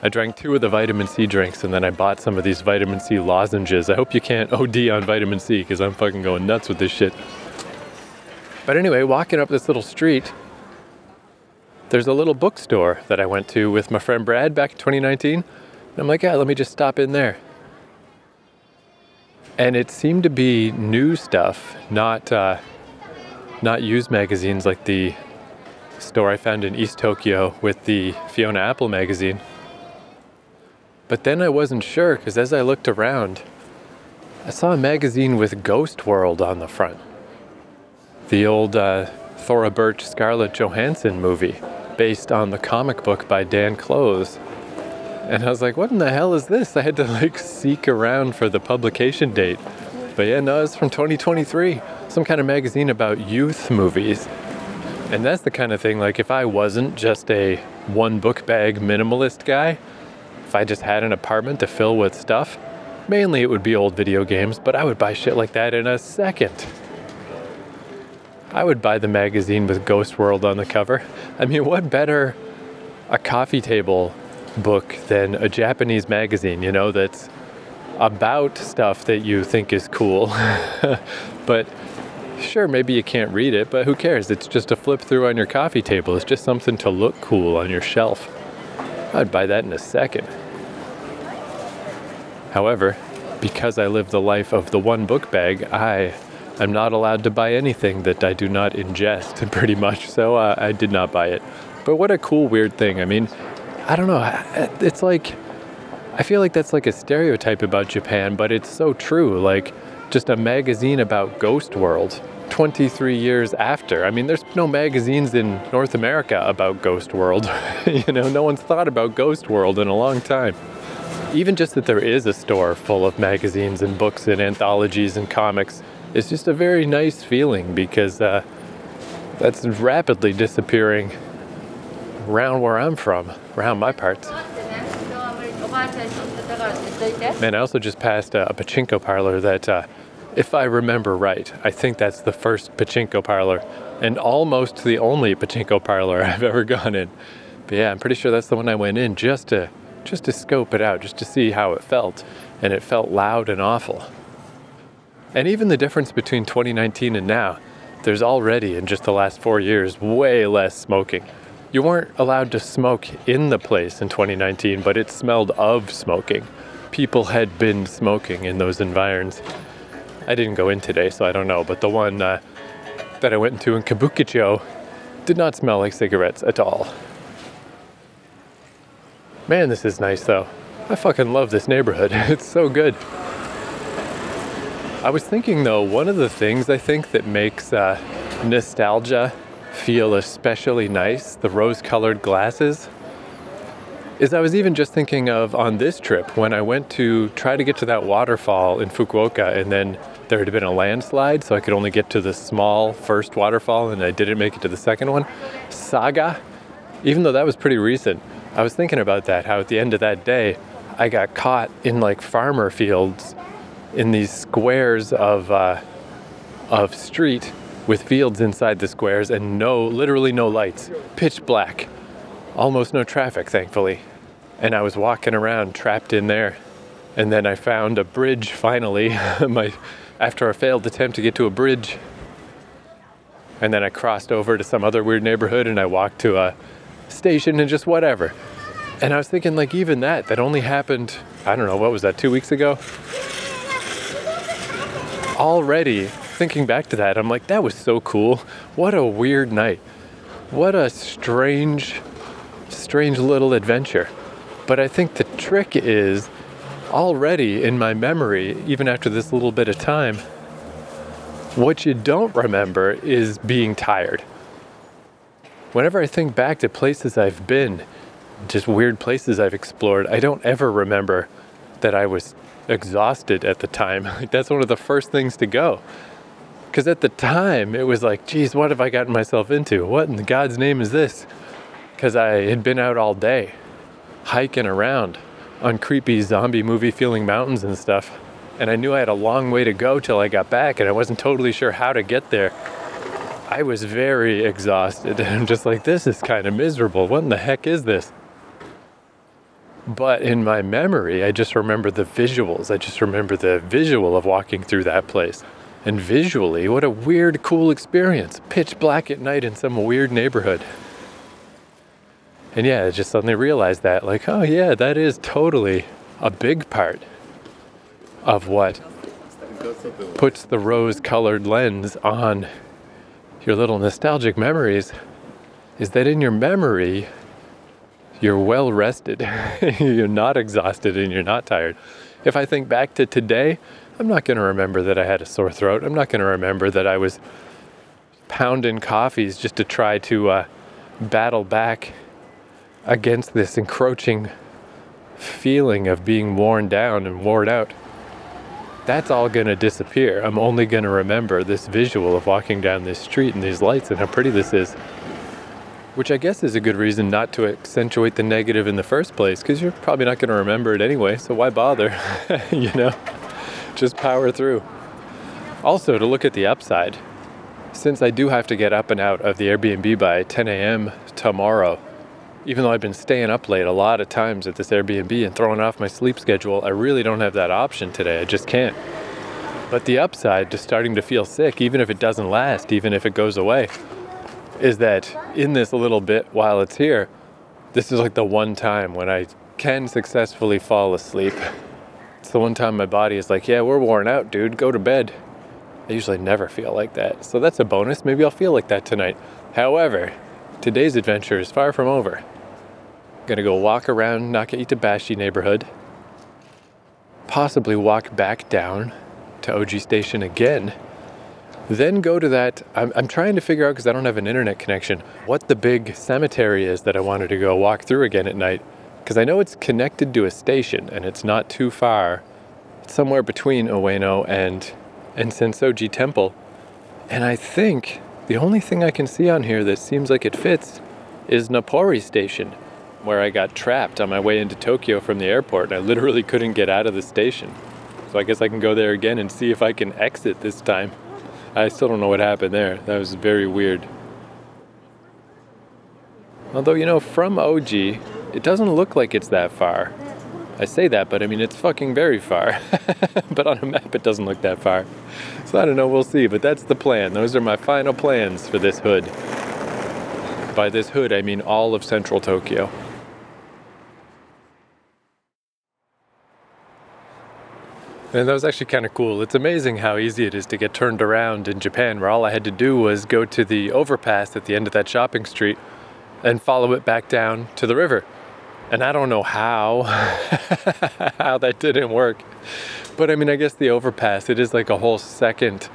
[SPEAKER 1] I drank 2 of the vitamin C drinks and then I bought some of these vitamin C lozenges. I hope you can't OD on vitamin C because I'm fucking going nuts with this shit. But anyway, walking up this little street, there's a little bookstore that I went to with my friend Brad back in 2019. And I'm like, yeah, let me just stop in there. And it seemed to be new stuff, not used magazines like the store I found in East Tokyo with the Fiona Apple magazine. But then I wasn't sure, because as I looked around, I saw a magazine with Ghost World on the front. The old Thora Birch Scarlett Johansson movie, based on the comic book by Dan Close. And I was like, what in the hell is this? I had to seek around for the publication date. But yeah, no, it's from 2023. Some kind of magazine about youth movies. And that's the kind of thing, if I wasn't just a one book bag minimalist guy, if I just had an apartment to fill with stuff, mainly it would be old video games, but I would buy shit like that in a second. I would buy the magazine with Ghost World on the cover. I mean, what better a coffee table book than a Japanese magazine, that's about stuff that you think is cool. But sure, maybe you can't read it, but who cares? It's just a flip through on your coffee table. It's just something to look cool on your shelf. I'd buy that in a second. However, because I live the life of the one book bag, I'm not allowed to buy anything that I do not ingest, pretty much, so I did not buy it. But what a cool, weird thing. I mean, I don't know, it's I feel like that's a stereotype about Japan, but it's so true, just a magazine about Ghost World, 23 years after. I mean, there's no magazines in North America about Ghost World. No one's thought about Ghost World in a long time. Even just that there is a store full of magazines and books and anthologies and comics is just a very nice feeling, because that's rapidly disappearing around where I'm from, around my parts. Man, I also just passed a pachinko parlor that, if I remember right, I think that's the first pachinko parlor and almost the only pachinko parlor I've ever gone in. But yeah, I'm pretty sure that's the one I went in just to scope it out, just to see how it felt. And it felt loud and awful. And even the difference between 2019 and now, there's already, in just the last 4 years, way less smoking. You weren't allowed to smoke in the place in 2019, but it smelled of smoking. People had been smoking in those environs. I didn't go in today, so I don't know, but the one that I went into in Kabukicho did not smell like cigarettes at all. Man, this is nice though. I fucking love this neighborhood. It's so good. I was thinking though, one of the things I think that makes nostalgia feel especially nice, the rose-colored glasses, is I was even just thinking of on this trip when I went to try to get to that waterfall in Fukuoka, and then there had been a landslide, so I could only get to the small first waterfall and I didn't make it to the second one. Saga, even though that was pretty recent, I was thinking about that, how at the end of that day, I got caught in farmer fields in these squares of street with fields inside the squares and literally no lights, pitch black, almost no traffic, thankfully. And I was walking around trapped in there. And then I found a bridge finally, after a failed attempt to get to a bridge. And then I crossed over to some other weird neighborhood and I walked to a station and just whatever. And I was thinking even that only happened, I don't know, what was that, 2 weeks ago? Already, thinking back to that, I'm like, that was so cool. What a weird night. What a strange little adventure. But I think the trick is, already in my memory, even after this little bit of time, what you don't remember is being tired. Whenever I think back to places I've been, just weird places I've explored, I don't ever remember that I was exhausted at the time. That's one of the first things to go. Because at the time, it was geez, what have I gotten myself into? What in God's name is this? because I had been out all day hiking around on creepy zombie movie feeling mountains and stuff. And I knew I had a long way to go till I got back, and I wasn't totally sure how to get there. I was very exhausted, and I'm just like, this is kind of miserable. What in the heck is this? But in my memory, I just remember the visuals. I just remember the visual of walking through that place. And visually, what a weird, cool experience. Pitch black at night in some weird neighborhood. And yeah, I just suddenly realized that, like, oh yeah, that is totally a big part of what puts the rose-colored lens on your little nostalgic memories, is that in your memory, you're well rested, you're not exhausted, and you're not tired. If I think back to today, I'm not going to remember that I had a sore throat. I'm not going to remember that I was pounding coffees just to try to battle back against this encroaching feeling of being worn down and worn out. That's all going to disappear. I'm only going to remember this visual of walking down this street and these lights and how pretty this is. Which I guess is a good reason not to accentuate the negative in the first place, because you're probably not going to remember it anyway, so why bother? You know? Just power through. Also, to look at the upside, since I do have to get up and out of the Airbnb by 10 a.m. tomorrow, even though I've been staying up late a lot of times at this Airbnb and throwing off my sleep schedule, I really don't have that option today. I just can't. But the upside to starting to feel sick, even if it doesn't last, even if it goes away, is that in this little bit while it's here, this is like the one time when I can successfully fall asleep. It's the one time my body is like, yeah, we're worn out, dude, go to bed. I usually never feel like that. So that's a bonus. Maybe I'll feel like that tonight. However, today's adventure is far from over. I'm gonna go walk around Naka-Itabashi neighborhood, possibly walk back down to OG Station again, then go to that, I'm trying to figure out, because I don't have an internet connection, what the big cemetery is that I wanted to go walk through again at night, because I know it's connected to a station and it's not too far. It's somewhere between Ueno and Sensoji Temple. And I think the only thing I can see on here that seems like it fits is Napori Station, where I got trapped on my way into Tokyo from the airport and I literally couldn't get out of the station. So I guess I can go there again and see if I can exit this time. I still don't know what happened there. That was very weird. Although, you know, from OG, it doesn't look like it's that far. I say that, but I mean, it's fucking very far. But on a map, it doesn't look that far. So I don't know, we'll see. But that's the plan. Those are my final plans for this hood. By this hood, I mean all of central Tokyo. And that was actually kind of cool. It's amazing how easy it is to get turned around in Japan, where all I had to do was go to the overpass at the end of that shopping street and follow it back down to the river. And I don't know how, how that didn't work. But I mean, I guess the overpass, it is like a whole second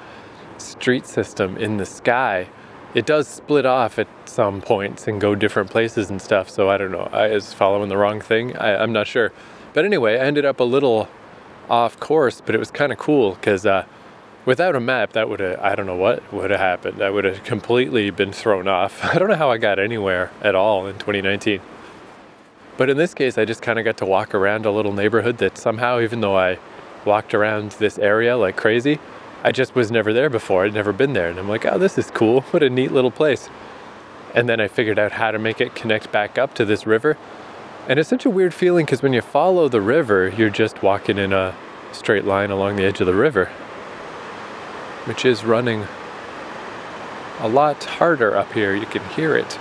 [SPEAKER 1] street system in the sky. It does split off at some points and go different places and stuff. So I don't know, I was following the wrong thing. I'm not sure. But anyway, I ended up a little off course, but it was kind of cool because without a map, that would have, I don't know what would have happened. I would have completely been thrown off. I don't know how I got anywhere at all in 2019. But in this case, I just kind of got to walk around a little neighborhood that somehow, even though I walked around this area like crazy, I just was never there before. I'd never been there. And I'm like, oh, this is cool. What a neat little place. And then I figured out how to make it connect back up to this river. And it's such a weird feeling because when you follow the river, you're just walking in a straight line along the edge of the river, which is running a lot harder up here. You can hear it.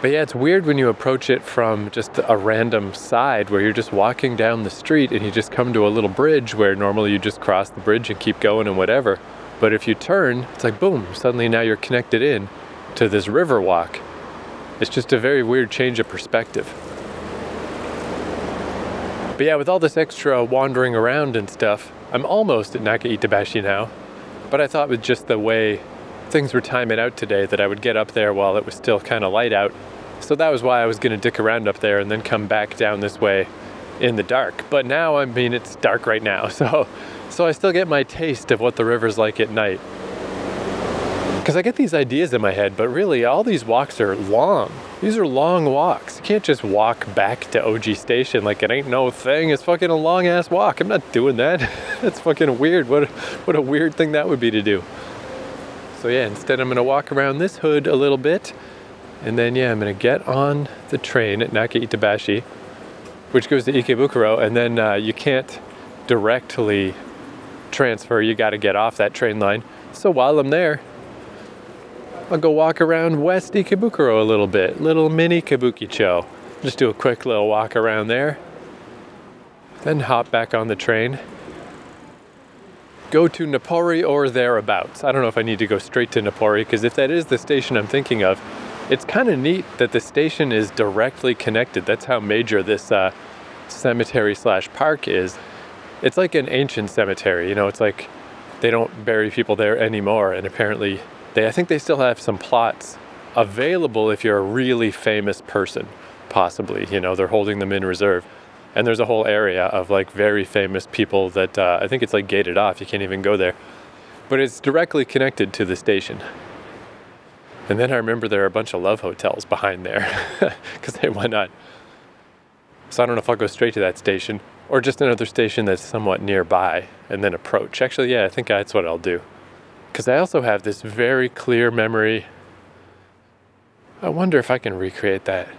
[SPEAKER 1] But yeah, it's weird when you approach it from just a random side where you're just walking down the street and you just come to a little bridge where normally you just cross the bridge and keep going and whatever. But if you turn, it's like boom, suddenly now you're connected in to this river walk. It's just a very weird change of perspective. But yeah, with all this extra wandering around and stuff, I'm almost at Naka-Itabashi now. But I thought with just the way things were timing out today that I would get up there while it was still kind of light out. So that was why I was going to dick around up there and then come back down this way in the dark. But now, I mean, it's dark right now. So I still get my taste of what the river's like at night. Because I get these ideas in my head, but really all these walks are long. These are long walks. You can't just walk back to OG Station like it ain't no thing. It's fucking a long ass walk. I'm not doing that. That's fucking weird. What a weird thing that would be to do. So yeah, instead I'm gonna walk around this hood a little bit, and then yeah, I'm gonna get on the train at Naka Itabashi, which goes to Ikebukuro, and then you can't directly transfer. You gotta get off that train line. So while I'm there, I'll go walk around West Ikebukuro a little bit, little mini Kabukicho. Just do a quick little walk around there, then hop back on the train, go to Napori or thereabouts. I don't know if I need to go straight to Napori, because if that is the station I'm thinking of, it's kind of neat that the station is directly connected. That's how major this cemetery / park is. It's like an ancient cemetery, you know, it's like they don't bury people there anymore, and apparently I think they still have some plots available if you're a really famous person, possibly. You know, they're holding them in reserve. And there's a whole area of like very famous people that I think it's like gated off. You can't even go there. But it's directly connected to the station. And then I remember there are a bunch of love hotels behind there, because why not? So I don't know if I'll go straight to that station or just another station that's somewhat nearby and then approach. Actually, yeah, I think that's what I'll do. Because I also have this very clear memory. I wonder if I can recreate that.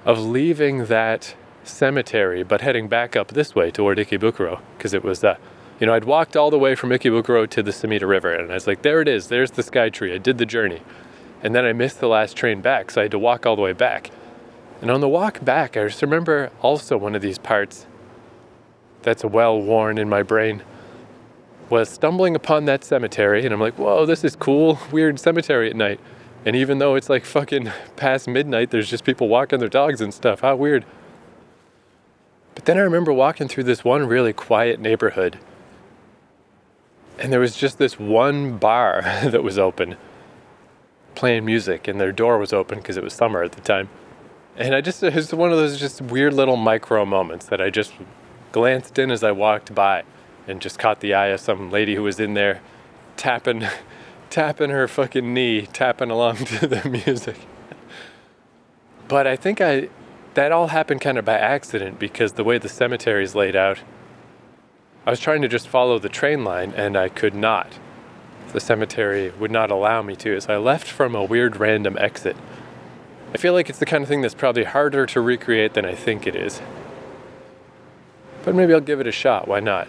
[SPEAKER 1] Of leaving that cemetery, but heading back up this way toward Ikebukuro. Because it was, you know, I'd walked all the way from Ikebukuro to the Sumida River. And I was like, there it is. There's the Sky Tree. I did the journey. And then I missed the last train back, so I had to walk all the way back. And on the walk back, I just remember also one of these parts that's well worn in my brain, was stumbling upon that cemetery, and I'm like, whoa, this is cool, weird cemetery at night. And even though it's like fucking past midnight, there's just people walking their dogs and stuff. How weird. But then I remember walking through this one really quiet neighborhood, and there was just this one bar that was open, playing music, and their door was open because it was summer at the time. And it was one of those just weird little micro moments that I just glanced in as I walked by, and just caught the eye of some lady who was in there tapping her fucking knee, tapping along to the music. But I think that all happened kind of by accident, because the way the cemetery is laid out, I was trying to just follow the train line and I could not. The cemetery would not allow me to, so I left from a weird random exit. I feel like it's the kind of thing that's probably harder to recreate than I think it is. But maybe I'll give it a shot, why not?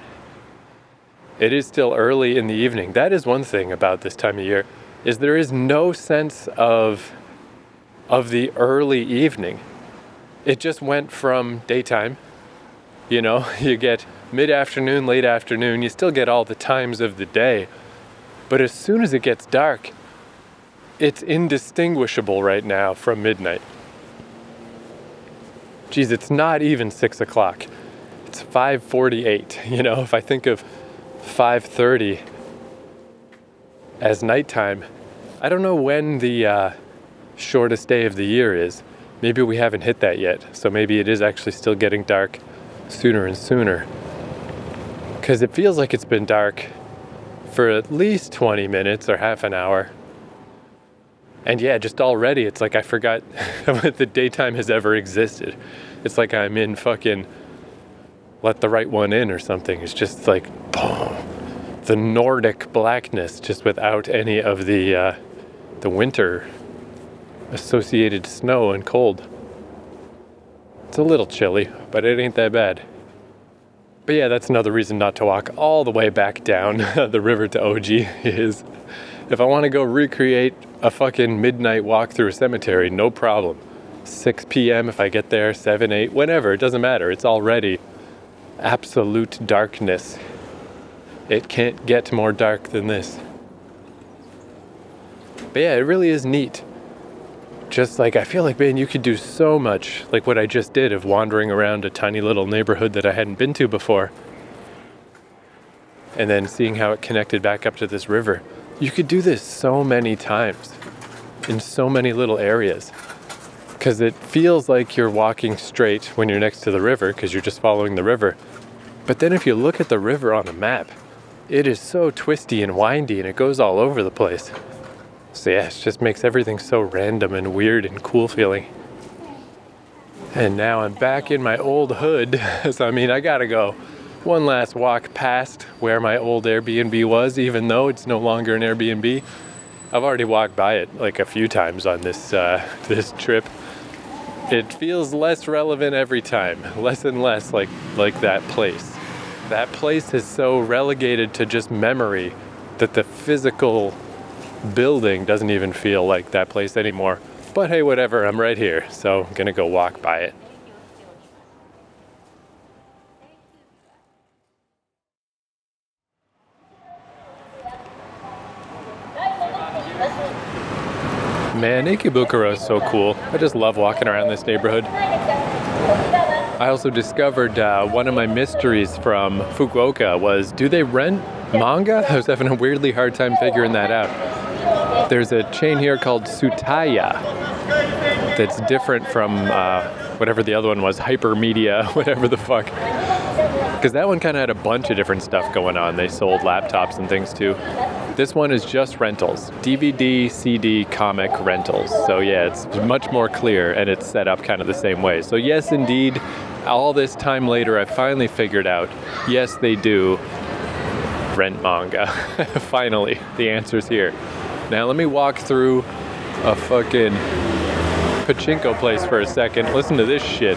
[SPEAKER 1] It is still early in the evening. That is one thing about this time of year, is there is no sense of the early evening. It just went from daytime, you know, you get mid-afternoon, late afternoon, you still get all the times of the day. But as soon as it gets dark, it's indistinguishable right now from midnight. Geez, it's not even 6 o'clock. It's 5:48, you know, if I think of 5:30 as nighttime. I don't know when the shortest day of the year is. Maybe we haven't hit that yet, so maybe it is actually still getting dark sooner and sooner. Because it feels like it's been dark for at least 20 minutes or half an hour. And yeah, just already it's like I forgot that the daytime has ever existed. It's like I'm in fucking Let the Right One In or something. It's just like, boom, the Nordic blackness, just without any of the winter associated snow and cold. It's a little chilly, but it ain't that bad. But yeah, that's another reason not to walk all the way back down the river to OG, is if I want to go recreate a fucking midnight walk through a cemetery, no problem. 6 p.m. if I get there, 7, 8, whenever, it doesn't matter. It's already absolute darkness. It can't get more dark than this. But yeah, it really is neat. Just like, I feel like, man, you could do so much, like what I just did of wandering around a tiny little neighborhood that I hadn't been to before. And then seeing how it connected back up to this river. You could do this so many times in so many little areas. Because it feels like you're walking straight when you're next to the river, because you're just following the river. But then if you look at the river on a map, It is so twisty and windy and it goes all over the place. So yeah, it just makes everything so random and weird and cool feeling. And now I'm back in my old hood. So I mean, I gotta go one last walk past where my old Airbnb was, even though it's no longer an Airbnb. I've already walked by it like a few times on this this trip. It feels less relevant every time, less and less like that place. That place is so relegated to just memory that the physical building doesn't even feel like that place anymore. But hey, whatever, I'm right here, so I'm gonna go walk by it. Man, Ikebukuro is so cool. I just love walking around this neighborhood. I also discovered one of my mysteries from Fukuoka was, do they rent manga? I was having a weirdly hard time figuring that out. There's a chain here called Tsutaya that's different from whatever the other one was, Hypermedia, whatever the fuck. Because that one kind of had a bunch of different stuff going on. They sold laptops and things too. This one is just rentals, DVD, CD, comic rentals. So yeah, it's much more clear and it's set up kind of the same way. So yes, indeed, all this time later, I finally figured out, yes, they do rent manga. Finally, the answer's here. Now let me walk through a fucking pachinko place for a second. Listen to this shit.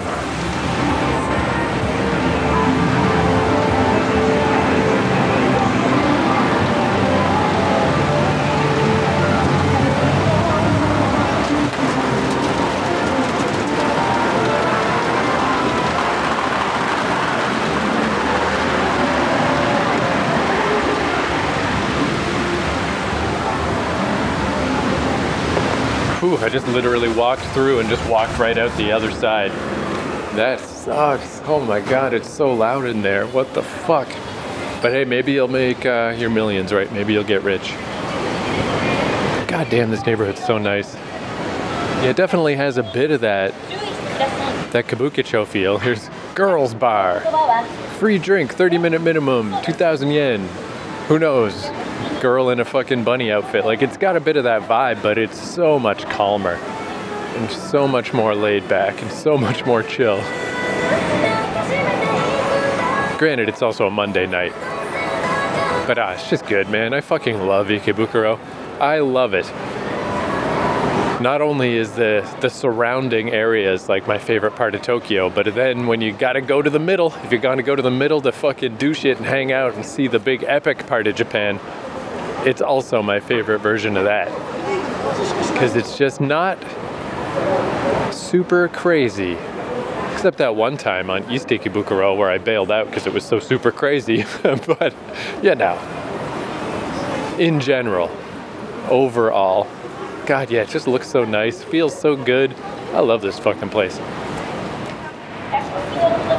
[SPEAKER 1] I just literally walked through and just walked right out the other side. That sucks. Oh my god, it's so loud in there. What the fuck? But hey, maybe you'll make your millions, right? Maybe you'll get rich. God damn, this neighborhood's so nice. Yeah, it definitely has a bit of that kabukicho feel. Here's girls bar. Free drink, 30-minute minimum, 2,000 yen. Who knows? Girl in a fucking bunny outfit. Like, it's got a bit of that vibe, but it's so much calmer and so much more laid back and so much more chill. Granted, it's also a Monday night, but it's just good, man. I fucking love Ikebukuro. I love it. Not only is the surrounding areas like my favorite part of Tokyo, but then when you gotta go to the middle, if you're gonna go to the middle to fucking do shit and hang out and see the big epic part of Japan, it's also my favorite version of that. Because it's just not super crazy. Except that one time on East Ikebukuro where I bailed out because it was so super crazy. But, you know, in general, overall, God, yeah, it just looks so nice, feels so good. I love this fucking place.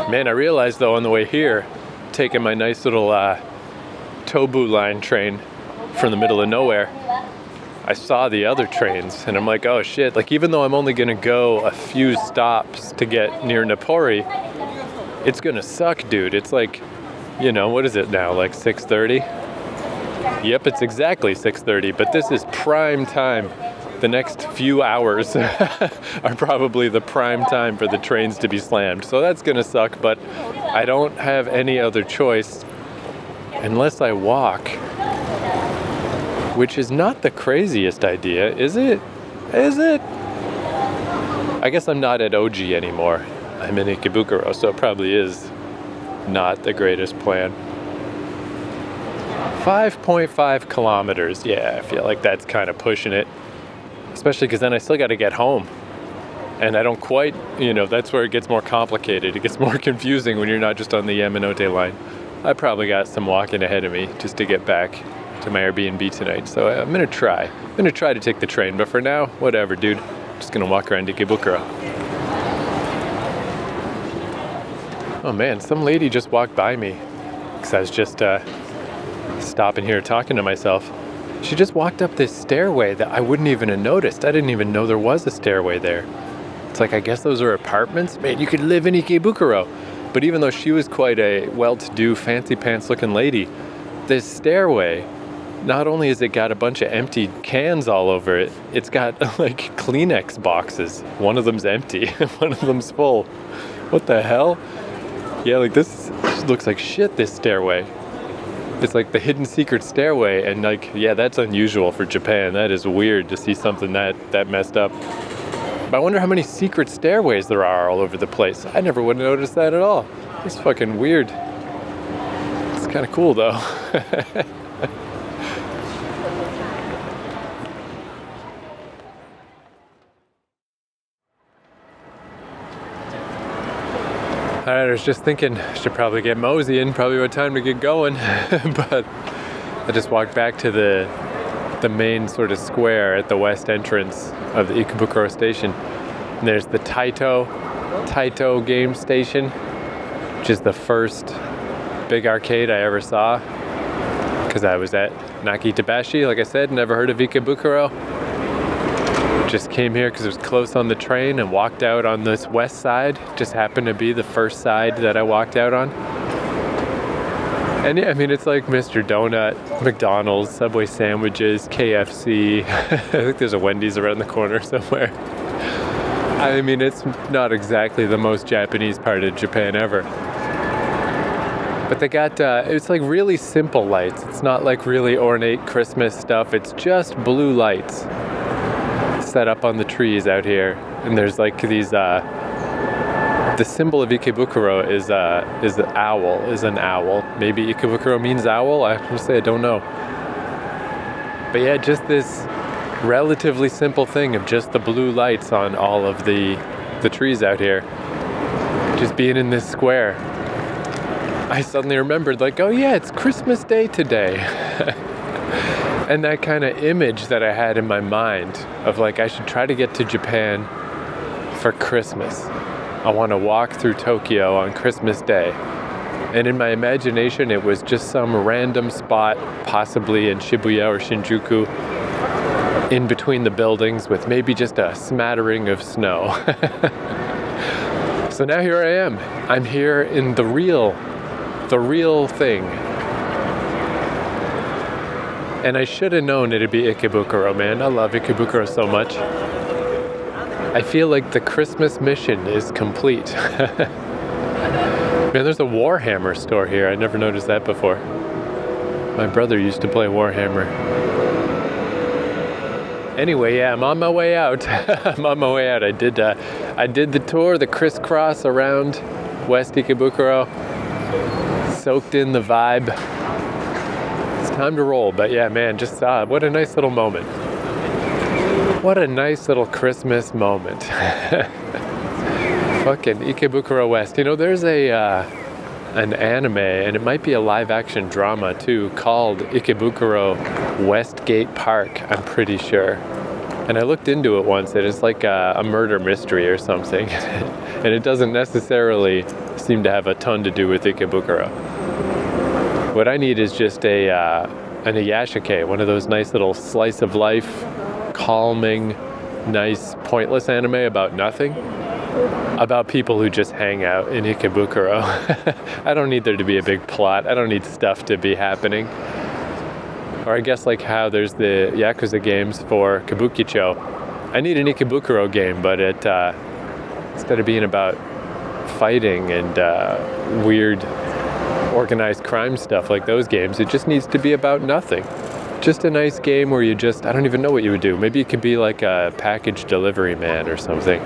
[SPEAKER 1] Man, I realized though on the way here, taking my nice little Tobu line train from the middle of nowhere, I saw the other trains and I'm like, oh shit, like even though I'm only gonna go a few stops to get near Napori, it's gonna suck, dude. It's like, you know, what is it now, like 6:30? Yep, it's exactly 6:30, but this is prime time. The next few hours are probably the prime time for the trains to be slammed. So that's gonna suck, but I don't have any other choice unless I walk, which is not the craziest idea, is it? Is it? I guess I'm not at Oji anymore. I'm in Ikebukuro, so it probably is not the greatest plan. 5.5 kilometers, yeah, I feel like that's kind of pushing it. Especially because then I still got to get home. And I don't quite, you know, that's where it gets more complicated. It gets more confusing when you're not just on the Yamanote line. I probably got some walking ahead of me just to get back to my Airbnb tonight. So I'm going to try. I'm going to try to take the train. But for now, whatever, dude. I'm just going to walk around Ikebukuro. Oh man, some lady just walked by me. Because I was just stopping here talking to myself. She just walked up this stairway that I wouldn't even have noticed. I didn't even know there was a stairway there. It's like, I guess those are apartments? Man, you could live in Ikebukuro. But even though she was quite a well-to-do, fancy pants looking lady, this stairway, not only has it got a bunch of empty cans all over it, it's got like Kleenex boxes. One of them's empty, one of them's full. What the hell? Yeah, like this looks like shit, this stairway. It's like the hidden secret stairway, and like, yeah, that's unusual for Japan. That is weird to see something that messed up. But I wonder how many secret stairways there are all over the place. I never would have noticed that at all. It's fucking weird. It's kind of cool though. Alright, I was just thinking I should probably get moseying, probably about time to get going. But I just walked back to the main sort of square at the west entrance of the Ikebukuro station. And there's the Taito game station, which is the first big arcade I ever saw. Because I was at Nakitabashi, like I said, never heard of Ikebukuro. Just came here because it was close on the train and walked out on this west side. Just happened to be the first side that I walked out on. And yeah, I mean, it's like Mr. Donut, McDonald's, Subway sandwiches, KFC. I think there's a Wendy's around the corner somewhere. I mean, it's not exactly the most Japanese part of Japan ever. But they got, it's like really simple lights. It's not like really ornate Christmas stuff. It's just blue lights set up on the trees out here, and there's like these the symbol of Ikebukuro is an owl. Maybe Ikebukuro means owl. I have to say I don't know. But yeah, just this relatively simple thing of just the blue lights on all of the trees out here, just being in this square. I suddenly remembered, like, oh yeah, it's Christmas Day today. And that kind of image that I had in my mind of like, I should try to get to Japan for Christmas. I want to walk through Tokyo on Christmas Day. And in my imagination, it was just some random spot, possibly in Shibuya or Shinjuku, in between the buildings with maybe just a smattering of snow. So now here I am. I'm here in the real thing. And I should have known it'd be Ikebukuro, man. I love Ikebukuro so much. I feel like the Christmas mission is complete. Man, there's a Warhammer store here. I never noticed that before. My brother used to play Warhammer. Anyway, yeah, I'm on my way out. I'm on my way out. I did the tour, the crisscross around West Ikebukuro. Soaked in the vibe. Time to roll. But yeah, man, just what a nice little moment. What a nice little Christmas moment. Fucking Ikebukuro West. You know, there's an anime, and it might be a live action drama too, called Ikebukuro Westgate Park, I'm pretty sure. And I looked into it once, and it's like a murder mystery or something. And it doesn't necessarily seem to have a ton to do with Ikebukuro. What I need is just an iyashike, one of those nice little slice of life, calming, nice, pointless anime about nothing. About people who just hang out in Ikebukuro. I don't need there to be a big plot. I don't need stuff to be happening. Or I guess like how there's the Yakuza games for Kabukicho. I need an Ikebukuro game, but it instead of being about fighting and weird organized crime stuff like those games, it just needs to be about nothing. Just a nice game where you just, I don't even know what you would do. Maybe you could be like a package delivery man or something.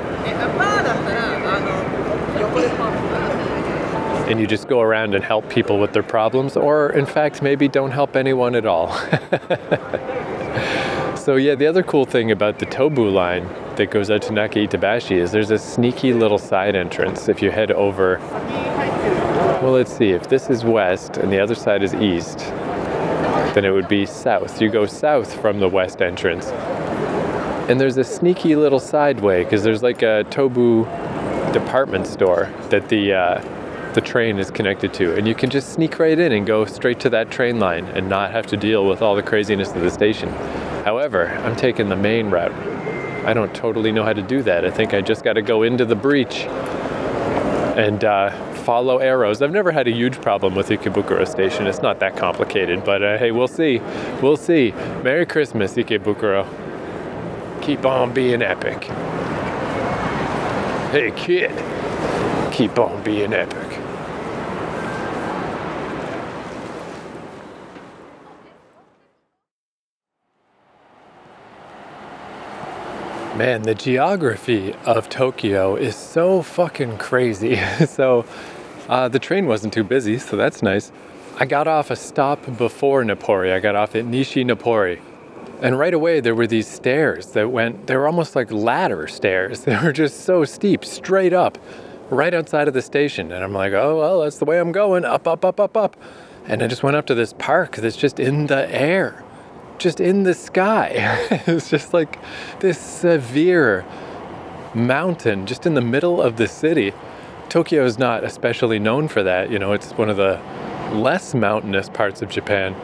[SPEAKER 1] And you just go around and help people with their problems, or in fact, maybe don't help anyone at all. So yeah, the other cool thing about the Tobu line that goes out to Nakitabashi is there's a sneaky little side entrance if you head over. Well, let's see, if this is west and the other side is east, then it would be south. You go south from the west entrance. And there's a sneaky little side way, because there's like a Tobu department store that the train is connected to. And you can just sneak right in and go straight to that train line and not have to deal with all the craziness of the station. However, I'm taking the main route. I don't totally know how to do that. I think I just got to go into the breach and follow arrows. I've never had a huge problem with Ikebukuro Station. It's not that complicated, but hey, we'll see. We'll see. Merry Christmas, Ikebukuro. Keep on being epic. Hey, kid. Keep on being epic. Man, the geography of Tokyo is so fucking crazy. So the train wasn't too busy, so that's nice. I got off a stop before Napori. I got off at Nishi Napori. And right away there were these stairs that they were almost like ladder stairs. They were just so steep, straight up, right outside of the station. And I'm like, oh, well, that's the way I'm going, up, up, up, up, up. And I just went up to this park that's just in the air. Just in the sky. It's just like this severe mountain just in the middle of the city. Tokyo is not especially known for that. You know, it's one of the less mountainous parts of Japan.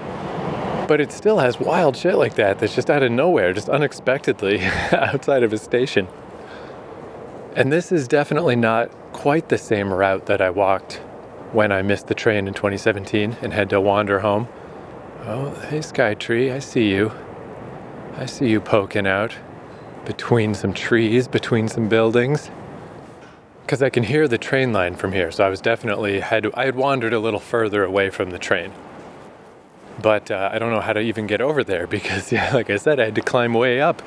[SPEAKER 1] But it still has wild shit like that that's just out of nowhere, just unexpectedly outside of a station. And this is definitely not quite the same route that I walked when I missed the train in 2017 and had to wander home. Oh, hey, Skytree, I see you. I see you poking out between some trees, between some buildings. Because I can hear the train line from here, so I was definitely, I had wandered a little further away from the train. But I don't know how to even get over there because, yeah, like I said, I had to climb way up,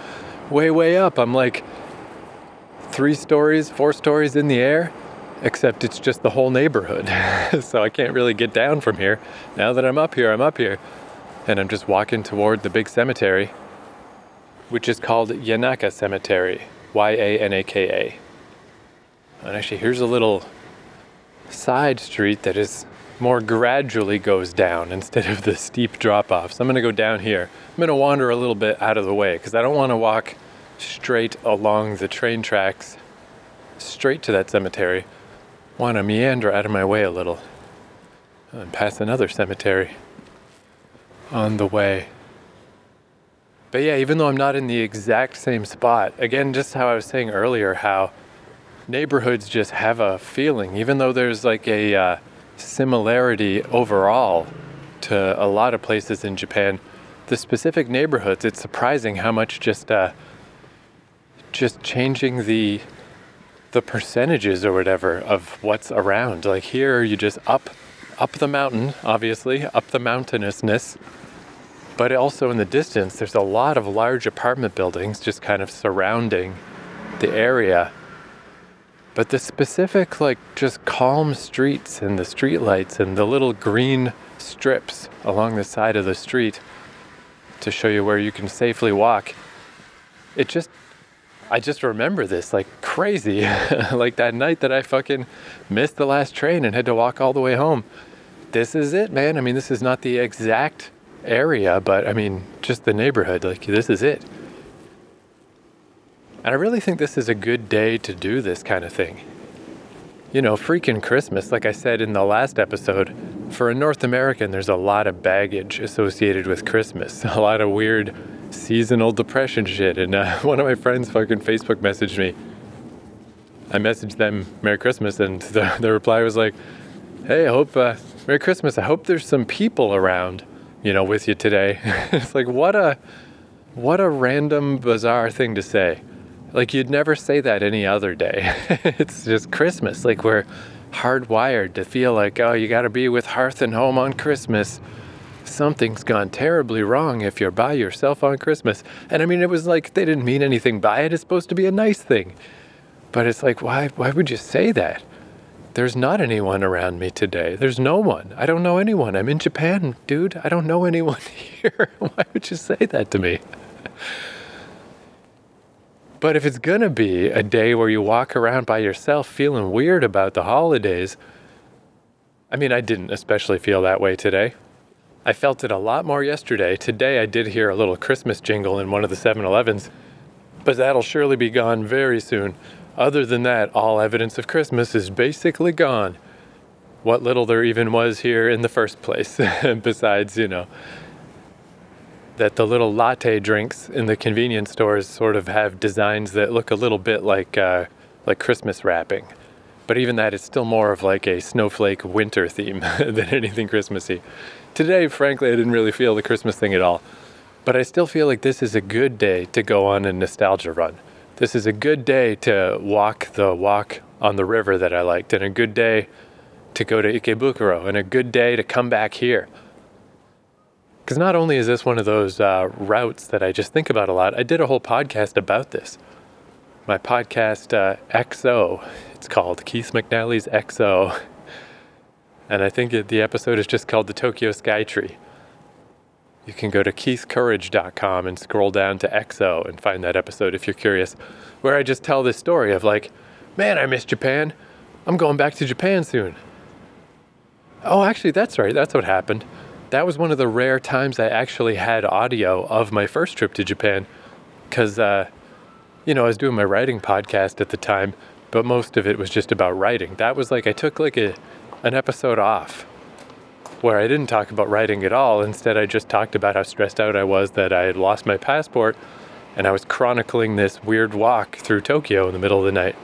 [SPEAKER 1] way up. I'm like 3 stories, 4 stories in the air, except it's just the whole neighborhood. So I can't really get down from here. Now that I'm up here, I'm up here. And I'm just walking toward the big cemetery, which is called Yanaka Cemetery, Yanaka. And actually, here's a little side street that is more gradually goes down instead of the steep drop-off. So I'm going to go down here. I'm going to wander a little bit out of the way because I don't want to walk straight along the train tracks straight to that cemetery. I want to meander out of my way a little and pass another cemetery on the way. But yeah, even though I'm not in the exact same spot, again, just how I was saying earlier, how neighborhoods just have a feeling, even though there's like a similarity overall to a lot of places in Japan, the specific neighborhoods, it's surprising how much just changing the percentages or whatever of what's around. Like here, you just up the mountain, obviously, up the mountainousness. But also in the distance, there's a lot of large apartment buildings just kind of surrounding the area. But the specific, like, just calm streets and the street lights and the little green strips along the side of the street to show you where you can safely walk. I just remember this like crazy. Like that night that I fucking missed the last train and had to walk all the way home. This is it, man. I mean, this is not the exact area, but I mean, just the neighborhood, like this is it. And I really think this is a good day to do this kind of thing. You know, freaking Christmas, like I said in the last episode, for a North American, there's a lot of baggage associated with Christmas, a lot of weird seasonal depression shit. And one of my friends fucking Facebook messaged me. I messaged them Merry Christmas, and the reply was like, hey, I hope, Merry Christmas, I hope there's some people around, you know, with you today. It's like, what a random, bizarre thing to say. Like, you'd never say that any other day. It's just Christmas. Like, we're hardwired to feel like, oh, you got to be with hearth and home on Christmas. Something's gone terribly wrong if you're by yourself on Christmas. And I mean, it was like, they didn't mean anything by it. It's supposed to be a nice thing. But it's like, why would you say that? There's not anyone around me today. There's no one. I don't know anyone. I'm in Japan, dude. I don't know anyone here. Why would you say that to me? But if it's gonna be a day where you walk around by yourself feeling weird about the holidays, I mean, I didn't especially feel that way today. I felt it a lot more yesterday. Today I did hear a little Christmas jingle in one of the 7-Elevens, but that'll surely be gone very soon. Other than that, all evidence of Christmas is basically gone. What little there even was here in the first place, besides, you know, that the little latte drinks in the convenience stores sort of have designs that look a little bit like Christmas wrapping. But even that, it's still more of like a snowflake winter theme than anything Christmassy. Today, frankly, I didn't really feel the Christmas thing at all. But I still feel like this is a good day to go on a nostalgia run. This is a good day to walk the walk on the river that I liked, and a good day to go to Ikebukuro, and a good day to come back here. Because not only is this one of those routes that I just think about a lot, I did a whole podcast about this. My podcast, XO, it's called Keith McNally's XO. And I think the episode is just called The Tokyo Sky Tree. You can go to keithcourage.com and scroll down to XO and find that episode if you're curious, where I just tell this story of like, man, I miss Japan. I'm going back to Japan soon. Oh, actually, that's right. That's what happened. That was one of the rare times I actually had audio of my first trip to Japan because, I was doing my writing podcast at the time, but most of it was just about writing. That was like, I took like an episode off where I didn't talk about writing at all. Instead, I just talked about how stressed out I was that I had lost my passport, and I was chronicling this weird walk through Tokyo in the middle of the night.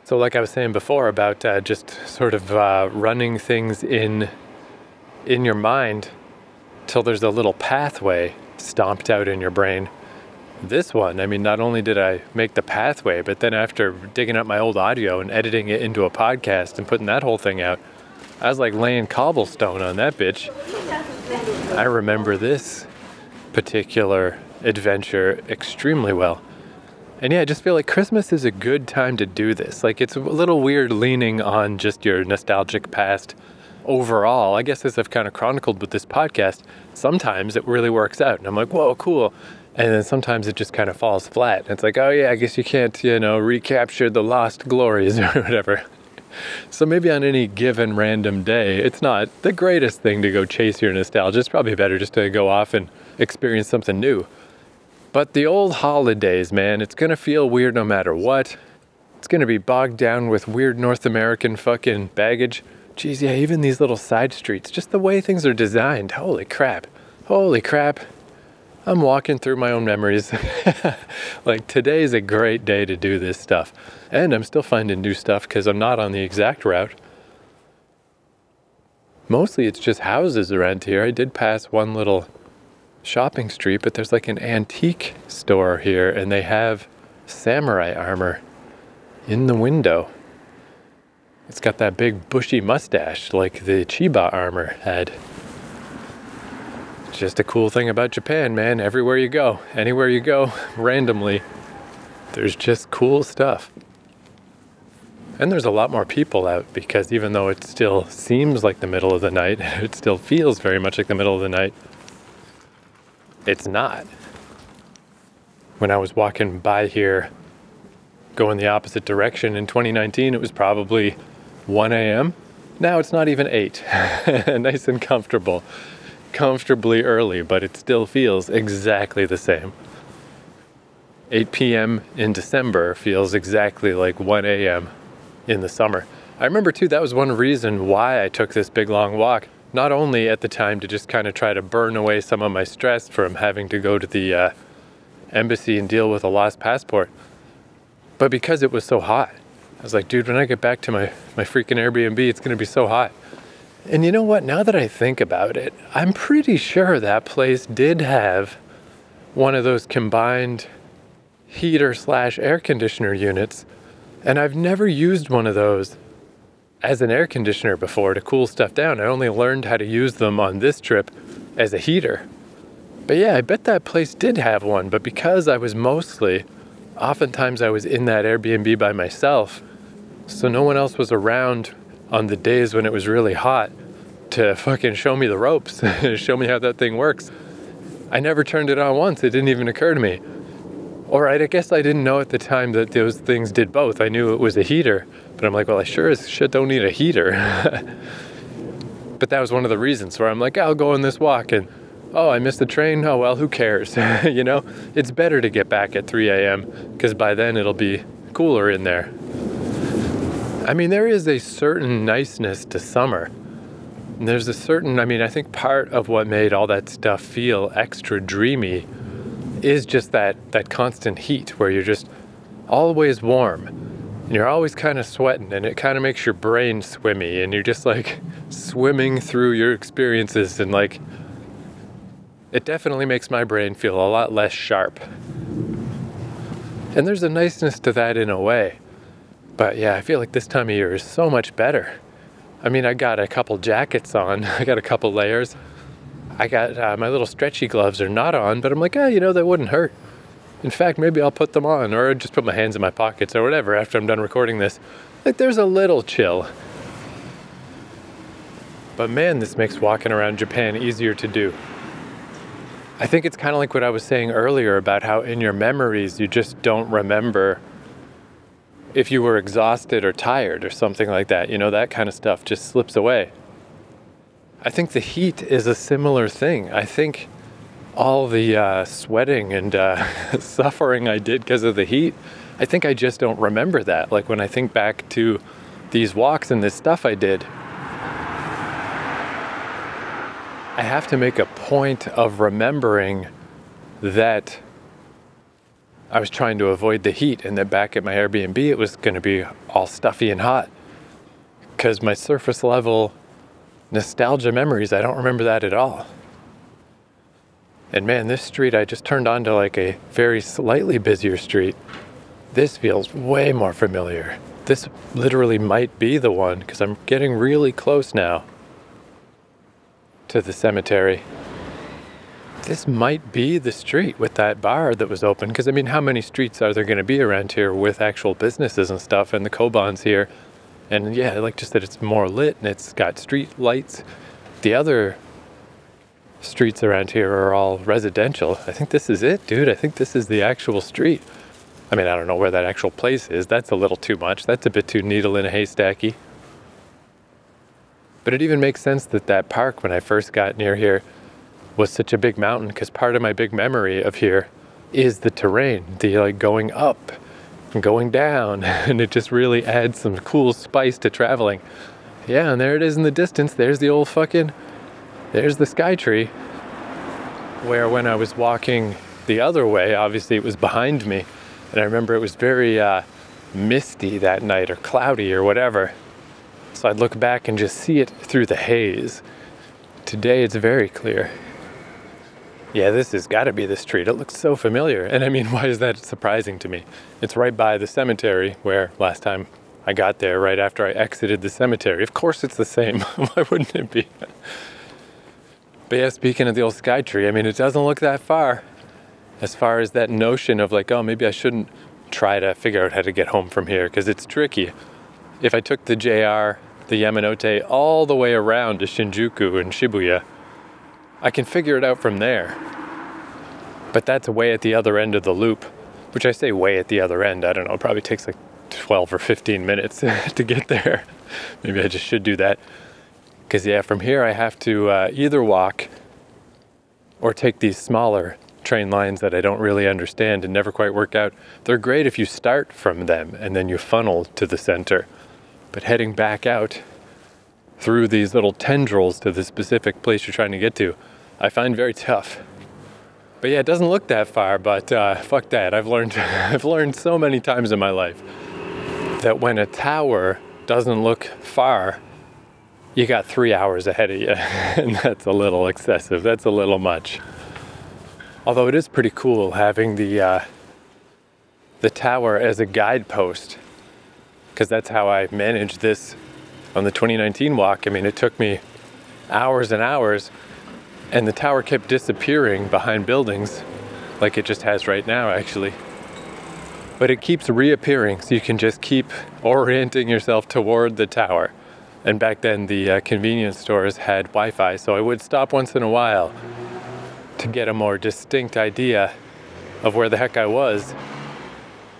[SPEAKER 1] So like I was saying before about just sort of running things in your mind till there's a little pathway stomped out in your brain. This one, I mean, not only did I make the pathway, but then after digging up my old audio and editing it into a podcast and putting that whole thing out, I was like laying cobblestone on that bitch. I remember this particular adventure extremely well. And yeah, I just feel like Christmas is a good time to do this. Like, it's a little weird leaning on just your nostalgic past overall. I guess as I've kind of chronicled with this podcast, sometimes it really works out. And I'm like, whoa, cool. And then sometimes it just kind of falls flat. And it's like, oh yeah, I guess you can't, recapture the lost glories or whatever. So maybe on any given random day, it's not the greatest thing to go chase your nostalgia. It's probably better just to go off and experience something new. But the old holidays, man, it's going to feel weird no matter what. It's going to be bogged down with weird North American fucking baggage. Geez, yeah, even these little side streets, just the way things are designed. Holy crap. I'm walking through my own memories. Like, today's a great day to do this stuff. And I'm still finding new stuff because I'm not on the exact route. Mostly it's just houses around here. I did pass one little shopping street, but there's like an antique store here, and they have samurai armor in the window. It's got that big bushy mustache like the Chiba armor had. Just a cool thing about Japan, man. Everywhere you go, anywhere you go, randomly, there's just cool stuff. And there's a lot more people out because even though it still seems like the middle of the night, it still feels very much like the middle of the night. It's not. When I was walking by here, going the opposite direction in 2019, it was probably 1 a.m. Now it's not even 8. Nice and comfortably early, but it still feels exactly the same. 8 p.m. in December feels exactly like 1 a.m. in the summer. I remember too, that was one reason why I took this big long walk. Not only at the time to just kind of try to burn away some of my stress from having to go to the embassy and deal with a lost passport, but because it was so hot. I was like, dude, when I get back to my freaking Airbnb, it's going to be so hot. And you know what? Now that I think about it, I'm pretty sure that place did have one of those combined heater/air conditioner units. And I've never used one of those as an air conditioner before to cool stuff down. I only learned how to use them on this trip as a heater. But yeah, I bet that place did have one. But because I was oftentimes I was in that Airbnb by myself, so no one else was around on the days when it was really hot to fucking show me the ropes, show me how that thing works. I never turned it on once. It didn't even occur to me. Or I guess I didn't know at the time that those things did both. I knew it was a heater, but I'm like, well, I sure as shit don't need a heater. But that was one of the reasons where I'm like, I'll go on this walk and, oh, I missed the train. Oh, well, who cares? It's better to get back at 3 a.m. because by then it'll be cooler in there. I mean, there is a certain niceness to summer. And there's a certain, I think part of what made all that stuff feel extra dreamy is just that constant heat where you're just always warm. And you're always kind of sweating, and it kind of makes your brain swimmy, and you're just like swimming through your experiences, and like it definitely makes my brain feel a lot less sharp. And there's a niceness to that in a way. But yeah, I feel like this time of year is so much better. I mean, I got a couple jackets on, I got a couple layers. I got my little stretchy gloves are not on, but I'm like, that wouldn't hurt. In fact, maybe I'll put them on, or just put my hands in my pockets or whatever after I'm done recording this. Like, there's a little chill. But man, this makes walking around Japan easier to do. I think it's kind of like what I was saying earlier about how in your memories you just don't remember if you were exhausted or tired or something like that. That kind of stuff just slips away. I think the heat is a similar thing. I think all the sweating and suffering I did because of the heat, I think I just don't remember that. Like when I think back to these walks and this stuff I did, I have to make a point of remembering that I was trying to avoid the heat, and that back at my Airbnb it was going to be all stuffy and hot. Because my surface level nostalgia memories, I don't remember that at all. And man, this street I just turned onto like a very slightly busier street. This feels way more familiar. This literally might be the one, because I'm getting really close now to the cemetery. This might be the street with that bar that was open, because I mean, how many streets are there going to be around here with actual businesses and stuff, and the Kobans here? And yeah, like just that it's more lit and it's got street lights. The other streets around here are all residential. I think this is it, dude. I think this is the actual street. I mean, I don't know where that actual place is. That's a little too much. That's a bit too needle in a haystacky. But it even makes sense that that park, when I first got near here, was such a big mountain, because part of my big memory of here is the terrain, the like going up and going down, and it just really adds some cool spice to traveling. Yeah, and there it is in the distance. There's the old there's the sky tree, where when I was walking the other way, obviously it was behind me, and I remember it was very misty that night, or cloudy or whatever. So I'd look back and just see it through the haze. Today it's very clear. Yeah, this has got to be the street. It looks so familiar. And I mean, why is that surprising to me? It's right by the cemetery, where last time I got there, right after I exited the cemetery. Of course it's the same. Why wouldn't it be? But yeah, speaking of the old sky tree, I mean, it doesn't look that far. As far as that notion of like, oh, maybe I shouldn't try to figure out how to get home from here, because it's tricky. If I took the JR, the Yamanote, all the way around to Shinjuku and Shibuya, I can figure it out from there. But that's way at the other end of the loop, which I say way at the other end. I don't know, it probably takes like 12 or 15 minutes to get there. Maybe I just should do that. Because yeah, from here I have to either walk or take these smaller train lines that I don't really understand and never quite work out. They're great if you start from them and then you funnel to the center. But heading back out through these little tendrils to the specific place you're trying to get to, I find very tough. But yeah, it doesn't look that far, but fuck that. I've learned so many times in my life that when a tower doesn't look far, you got 3 hours ahead of you. And that's a little excessive. That's a little much. Although it is pretty cool having the tower as a guidepost, because that's how I managed this on the 2019 walk. I mean, it took me hours and hours, and the tower kept disappearing behind buildings, like it just has right now, actually. But it keeps reappearing, so you can just keep orienting yourself toward the tower. And back then, the convenience stores had Wi-Fi, so I would stop once in a while to get a more distinct idea of where the heck I was.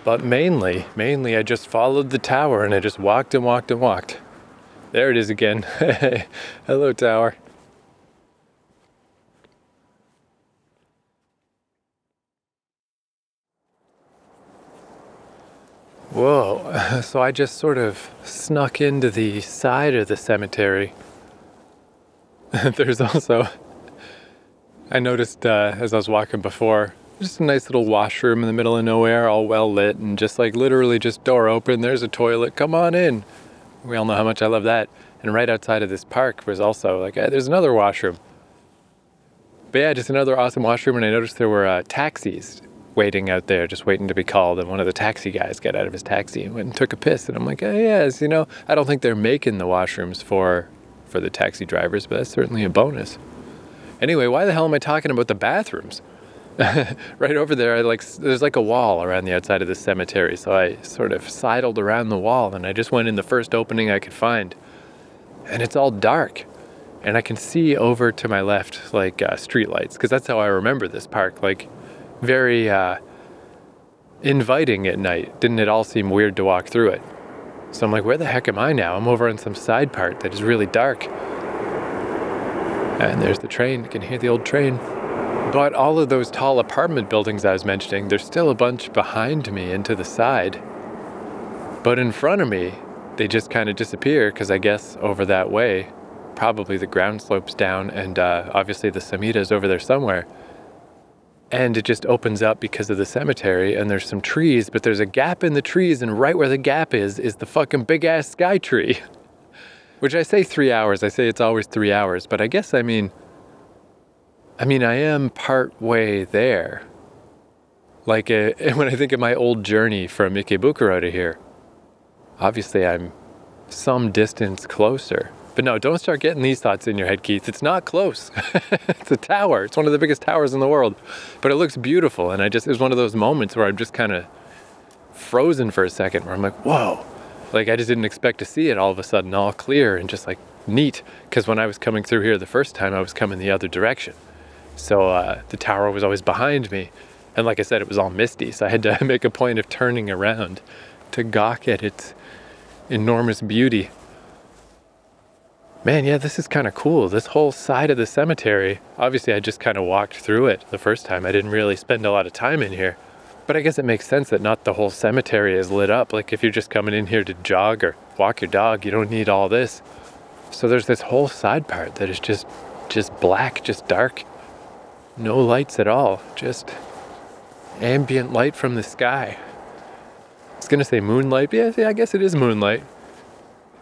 [SPEAKER 1] But mainly I just followed the tower, and I just walked and walked and walked. There it is again. Hello, tower. Whoa, so I just sort of snuck into the side of the cemetery. There's also, I noticed as I was walking before, Just a nice little washroom in the middle of nowhere, all well lit, and just like literally just door open, there's a toilet, come on in. We all know how much I love that. And right outside of this park was also like, there's another washroom. But yeah, just another awesome washroom, and I noticed there were taxis waiting out there, just waiting to be called, and one of the taxi guys got out of his taxi and went and took a piss, and I'm like, oh yes, you know, I don't think they're making the washrooms for the taxi drivers, but that's certainly a bonus. Anyway, why the hell am I talking about the bathrooms? Right over there, there's like a wall around the outside of the cemetery, so I sort of sidled around the wall, and I just went in the first opening I could find, and it's all dark, and I can see over to my left like street lights, because that's how I remember this park, like very inviting at night. Didn't it all seem weird to walk through it? So I'm like, where the heck am I now? I'm over on some side part that is really dark, and there's the train. You can hear the old train. But all of those tall apartment buildings I was mentioning, there's still a bunch behind me and to the side. But in front of me, they just kind of disappear, because I guess over that way, probably the ground slopes down, and obviously the Samita is over there somewhere. And it just opens up because of the cemetery, and there's some trees, but there's a gap in the trees, and right where the gap is the fucking big-ass sky tree. Which I say 3 hours, I say it's always 3 hours, but I guess I mean, I am part way there. Like, when I think of my old journey from Ikebukuro to here, obviously I'm some distance closer. But no, don't start getting these thoughts in your head, Keith. It's not close. It's a tower. It's one of the biggest towers in the world. But it looks beautiful, and it was one of those moments where I'm just kind of frozen for a second, where I'm like, whoa. Like, I just didn't expect to see it all of a sudden, all clear and just like neat. Because when I was coming through here the first time, I was coming the other direction. So the tower was always behind me. And like I said, it was all misty, so I had to make a point of turning around to gawk at its enormous beauty. Man, yeah, this is kind of cool. This whole side of the cemetery, obviously I just kind of walked through it the first time. I didn't really spend a lot of time in here. But I guess it makes sense that not the whole cemetery is lit up. Like, if you're just coming in here to jog or walk your dog, you don't need all this. So there's this whole side part that is just black, just dark. No lights at all, just ambient light from the sky. I was gonna say moonlight, but yeah, I guess it is moonlight.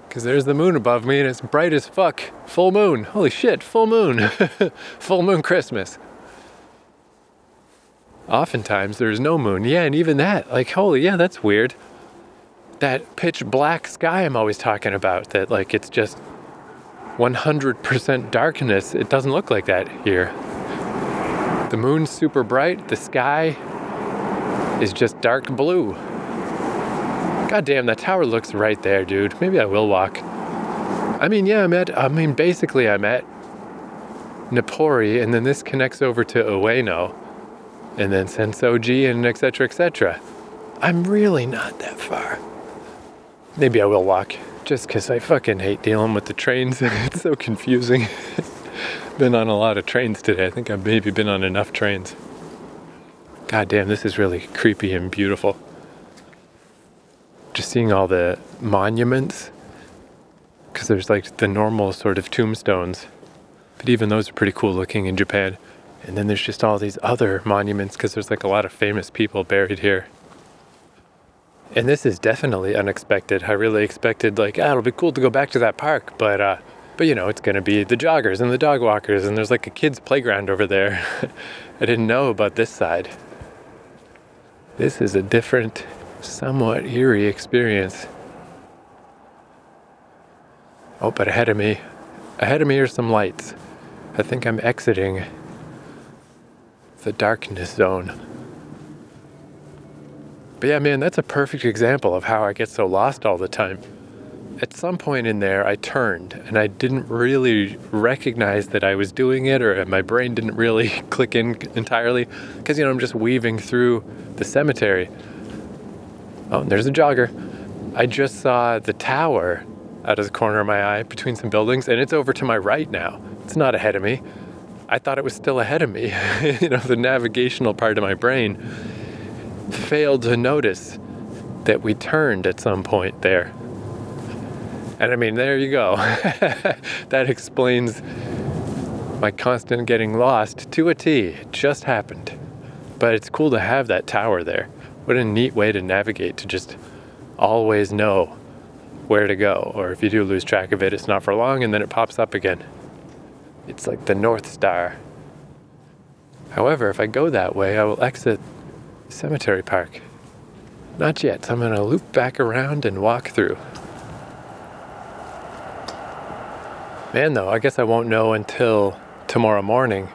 [SPEAKER 1] Because there's the moon above me and it's bright as fuck. Full moon, holy shit, full moon. Full moon Christmas. Oftentimes there's no moon, yeah, and even that, like, holy, yeah, that's weird. That pitch black sky I'm always talking about, that like it's just 100% darkness, it doesn't look like that here. The moon's super bright, the sky is just dark blue. God damn, that tower looks right there, dude. Maybe I will walk. Basically I'm at Napori, and then this connects over to Ueno, and then Sensoji, and etc, etc. I'm really not that far. Maybe I will walk, just because I fucking hate dealing with the trains. It's so confusing. Been on a lot of trains today. I think I've maybe been on enough trains. God damn, this is really creepy and beautiful. Just seeing all the monuments, because there's like the normal sort of tombstones, but even those are pretty cool looking in Japan. And then there's just all these other monuments, because there's like a lot of famous people buried here. And this is definitely unexpected. I really expected like, it'll be cool to go back to that park, but you know, it's going to be the joggers and the dog walkers, and there's like a kid's playground over there. I didn't know about this side. This is a different, somewhat eerie experience. Oh, but ahead of me are some lights. I think I'm exiting the darkness zone. But yeah, man, that's a perfect example of how I get so lost all the time. At some point in there, I turned, and I didn't really recognize that I was doing it, or my brain didn't really click in entirely, because, you know, I'm just weaving through the cemetery. Oh, and there's a jogger. I just saw the tower out of the corner of my eye between some buildings, and it's over to my right now. It's not ahead of me. I thought it was still ahead of me. You know, the navigational part of my brain failed to notice that we turned at some point there. And I mean, there you go. That explains my constant getting lost to a T. It just happened. But it's cool to have that tower there. What a neat way to navigate, to just always know where to go. Or if you do lose track of it, it's not for long and then it pops up again. It's like the North Star. However, if I go that way, I will exit Cemetery Park. Not yet, so I'm gonna loop back around and walk through. Man, though, I guess I won't know until tomorrow morning.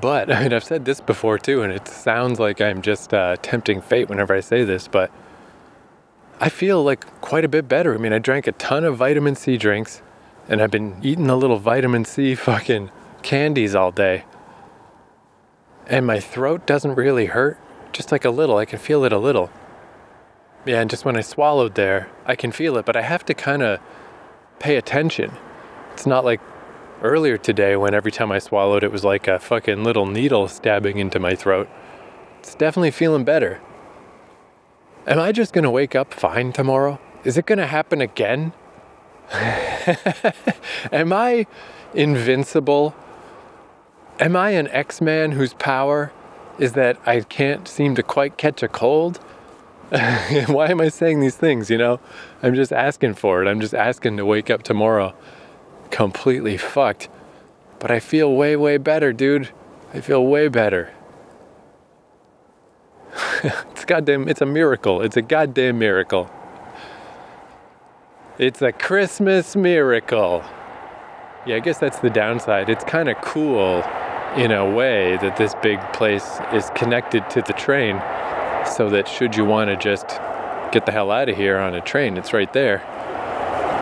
[SPEAKER 1] But, I mean, I've said this before too, and it sounds like I'm just tempting fate whenever I say this, but I feel like quite a bit better. I mean, I drank a ton of vitamin C drinks, and I've been eating the little vitamin C fucking candies all day. And my throat doesn't really hurt, just like a little. I can feel it a little. Yeah, and just when I swallowed there, I can feel it, but I have to kind of pay attention. It's not like earlier today when every time I swallowed it was like a fucking little needle stabbing into my throat. It's definitely feeling better. Am I just gonna wake up fine tomorrow? Is it gonna happen again? Am I invincible? Am I an X-Man whose power is that I can't seem to quite catch a cold? Why am I saying these things, you know? I'm just asking for it. I'm just asking to wake up tomorrow completely fucked. But I feel way, way better, dude. I feel way better. It's a miracle. It's a goddamn miracle. It's a Christmas miracle. Yeah, I guess that's the downside. It's kind of cool in a way that this big place is connected to the train, so that should you want to just get the hell out of here on a train, it's right there.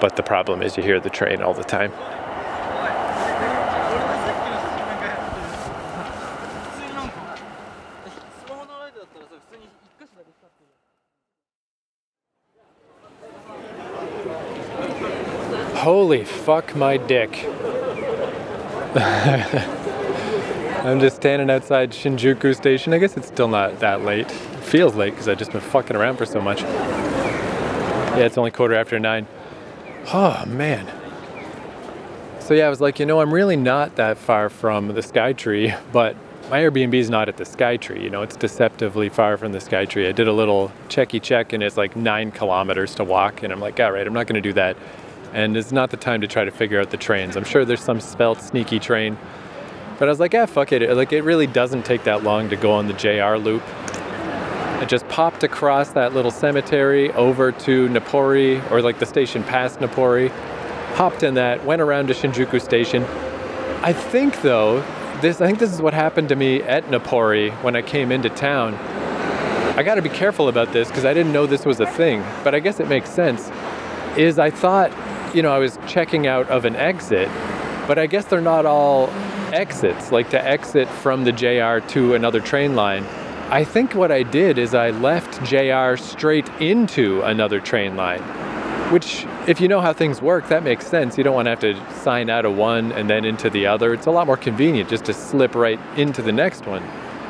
[SPEAKER 1] But the problem is you hear the train all the time. Holy fuck my dick. I'm just standing outside Shinjuku Station. I guess it's still not that late. It feels late because I've just been fucking around for so much. Yeah, it's only 9:15. Oh, man. So yeah, I was like, you know, I'm really not that far from the Skytree, but my Airbnb is not at the Skytree. You know, it's deceptively far from the Skytree. I did a little checky check and it's like 9 kilometers to walk. And I'm like, all right, I'm not going to do that. And it's not the time to try to figure out the trains. I'm sure there's some spelt sneaky train. But I was like, fuck it. Like, it really doesn't take that long to go on the JR loop. I just popped across that little cemetery over to Napori, or like the station past Napori, hopped in that, went around to Shinjuku Station. I think though, this is what happened to me at Napori when I came into town. I gotta be careful about this because I didn't know this was a thing, but I guess it makes sense. Is I thought, you know, I was checking out of an exit, but I guess they're not all exits, like to exit from the JR to another train line. I think what I did is I left JR straight into another train line, which, if you know how things work, that makes sense. You don't want to have to sign out of one and then into the other. It's a lot more convenient just to slip right into the next one.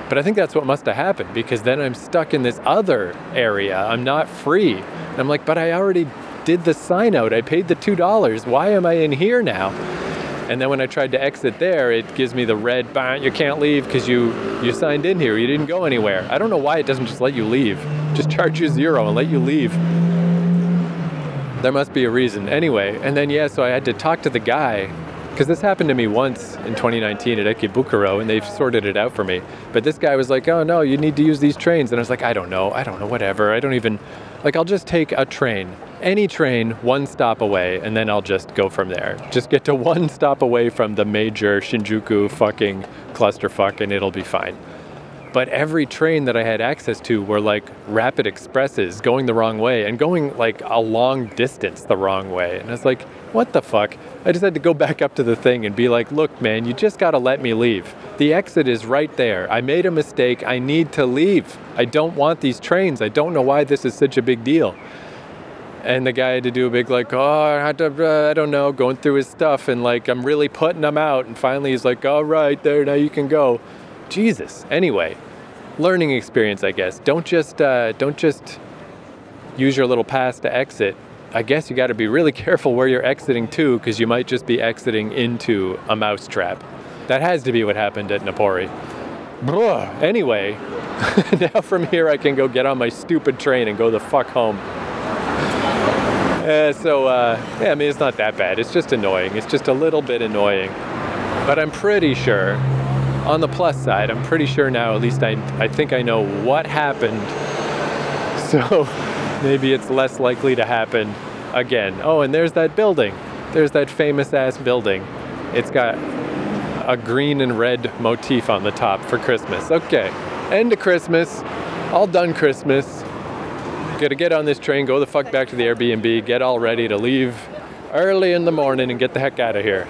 [SPEAKER 1] But I think that's what must have happened, because then I'm stuck in this other area. I'm not free. And I'm like, but I already did the sign out. I paid the $2. Why am I in here now? And then when I tried to exit there, it gives me the red, bah, you can't leave because you signed in here. You didn't go anywhere. I don't know why it doesn't just let you leave. Just charge you $0 and let you leave. There must be a reason. Anyway, and then, yeah, so I had to talk to the guy, because this happened to me once in 2019 at Ekibukuro, and they've sorted it out for me. But this guy was like, oh, no, you need to use these trains. And I was like, I don't know, whatever. I don't even, like, I'll just take a train. Any train, one stop away, and then I'll just go from there. Just get to one stop away from the major Shinjuku fucking clusterfuck, and it'll be fine. But every train that I had access to were like rapid expresses going the wrong way and going like a long distance the wrong way. And I was like, what the fuck? I just had to go back up to the thing and be like, look, man, you just gotta let me leave. The exit is right there. I made a mistake. I need to leave. I don't want these trains. I don't know why this is such a big deal. And the guy had to do a big like, oh, I don't know, going through his stuff, and like, I'm really putting him out. And finally he's like, all right, there, now you can go. Jesus. Anyway, learning experience, I guess. Don't just use your little pass to exit. I guess you got to be really careful where you're exiting to, because you might just be exiting into a mousetrap. That has to be what happened at Napori. Anyway, now from here I can go get on my stupid train and go the fuck home. Yeah, I mean, it's not that bad. It's just annoying. It's just a little bit annoying. But I'm pretty sure, on the plus side, I'm pretty sure now, at least I think I know what happened. So maybe it's less likely to happen again. Oh, and there's that building. There's that famous ass building. It's got a green and red motif on the top for Christmas. Okay, end of Christmas. All done Christmas. Gotta get on this train, go the fuck back to the Airbnb, get all ready to leave early in the morning and get the heck out of here.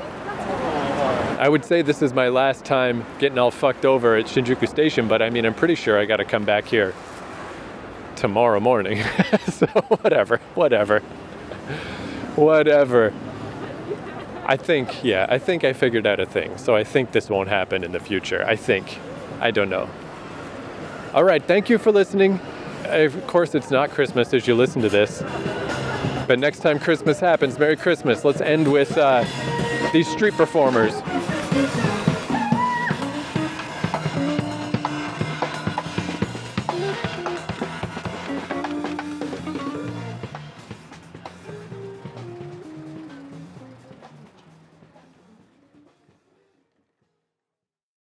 [SPEAKER 1] I would say this is my last time getting all fucked over at Shinjuku Station, but I mean, I'm pretty sure I gotta come back here tomorrow morning. So whatever. I think I figured out a thing. So I think this won't happen in the future. I don't know. All right, thank you for listening. Of course, it's not Christmas as you listen to this. But next time Christmas happens, Merry Christmas. Let's end with these street performers.